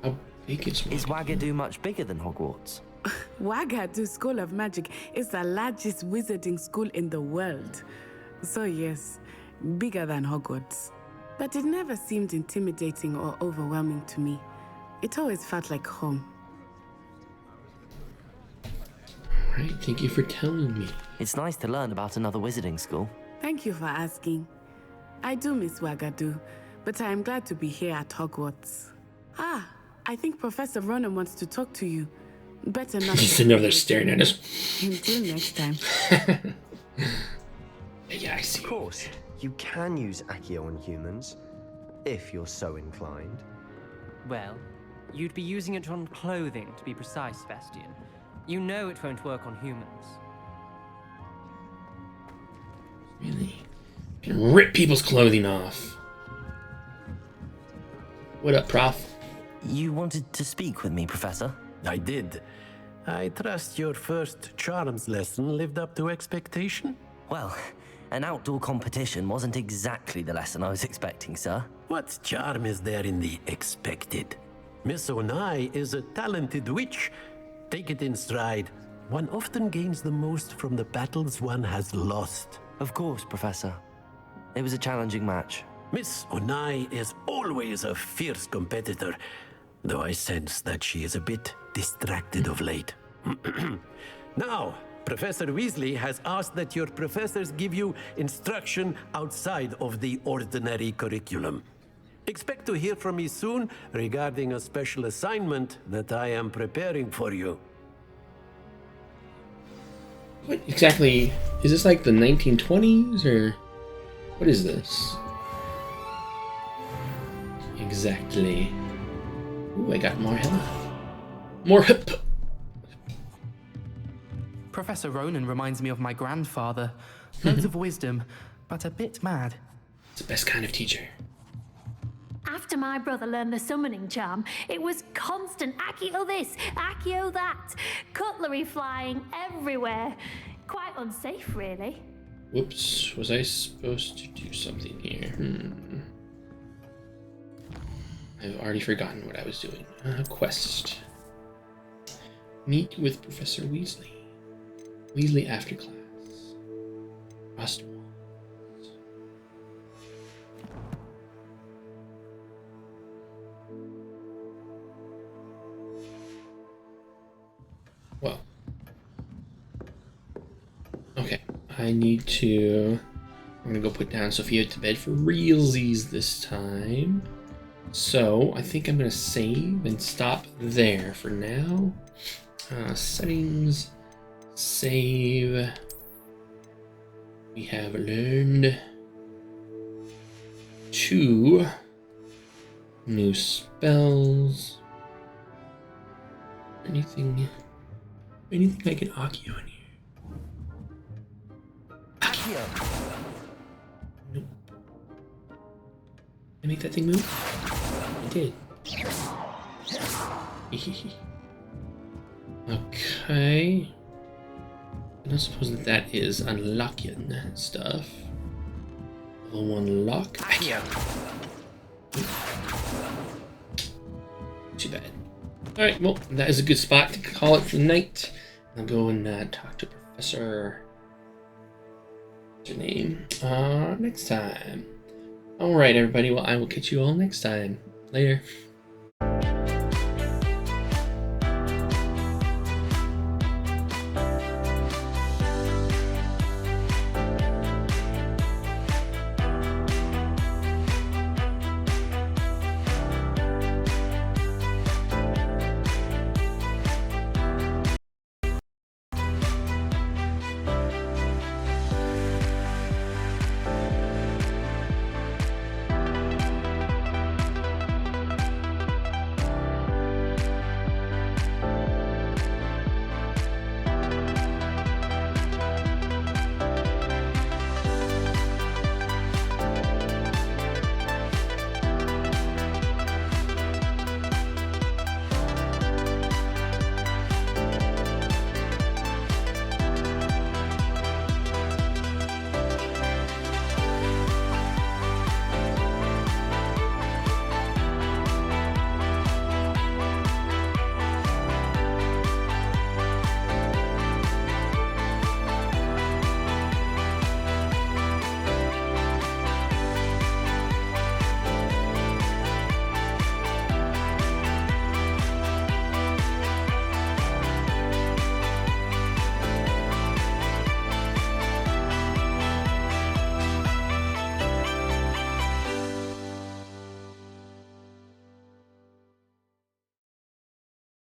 How big is Wagadu? Is Wagadu much bigger than Hogwarts? Wagadu School of Magic is the largest wizarding school in the world. So yes, bigger than Hogwarts. But it never seemed intimidating or overwhelming to me. It always felt like home. Alright, thank you for telling me. It's nice to learn about another wizarding school. Thank you for asking. I do miss Wagadu, but I am glad to be here at Hogwarts. Ah, I think Professor Ronan wants to talk to you. Better not. He's sitting over there staring at us. Until next time. Yeah, I see. Of course, you can use Accio on humans, if you're so inclined. Well, you'd be using it on clothing, to be precise, Sebastian. You know it won't work on humans. Really? You can rip people's clothing off. What up, Prof? You wanted to speak with me, Professor? I did. I trust your first charms lesson lived up to expectation? Well, an outdoor competition wasn't exactly the lesson I was expecting, sir. What charm is there in the expected? Miss Onai is a talented witch. Take it in stride. One often gains the most from the battles one has lost. Of course, Professor. It was a challenging match. Miss Onai is always a fierce competitor, though I sense that she is a bit distracted of late. Now, Professor Weasley has asked that your professors give you instruction outside of the ordinary curriculum. Expect to hear from me soon regarding a special assignment that I am preparing for you. What exactly? Is this like the 1920s or what is this? Exactly. Ooh, I got more health. More hip. Professor Ronan reminds me of my grandfather. Loads of wisdom, but a bit mad. It's the best kind of teacher. After my brother learned the summoning charm, it was constant Accio this, Accio that. Cutlery flying everywhere. Quite unsafe, really. Whoops, was I supposed to do something here? I've already forgotten what I was doing. Quest. Meet with Professor Weasley. Weasley after class. Rust walls. Well. Okay, I need to... I'm gonna go put down Sophia to bed for realsies this time. So, I think I'm gonna save and stop there for now. Settings, save. We have learned 2 new spells. Anything I can Accio in here? Accio. Nope. Can I make that thing move? I did. Okay. I don't suppose that is unlocking stuff. Level 1 lock. Accio. Too bad. Alright, well, that is a good spot to call it for the night. I'll go and talk to Professor... What's your name? Next time. Alright, everybody. Well, I will catch you all next time. Later.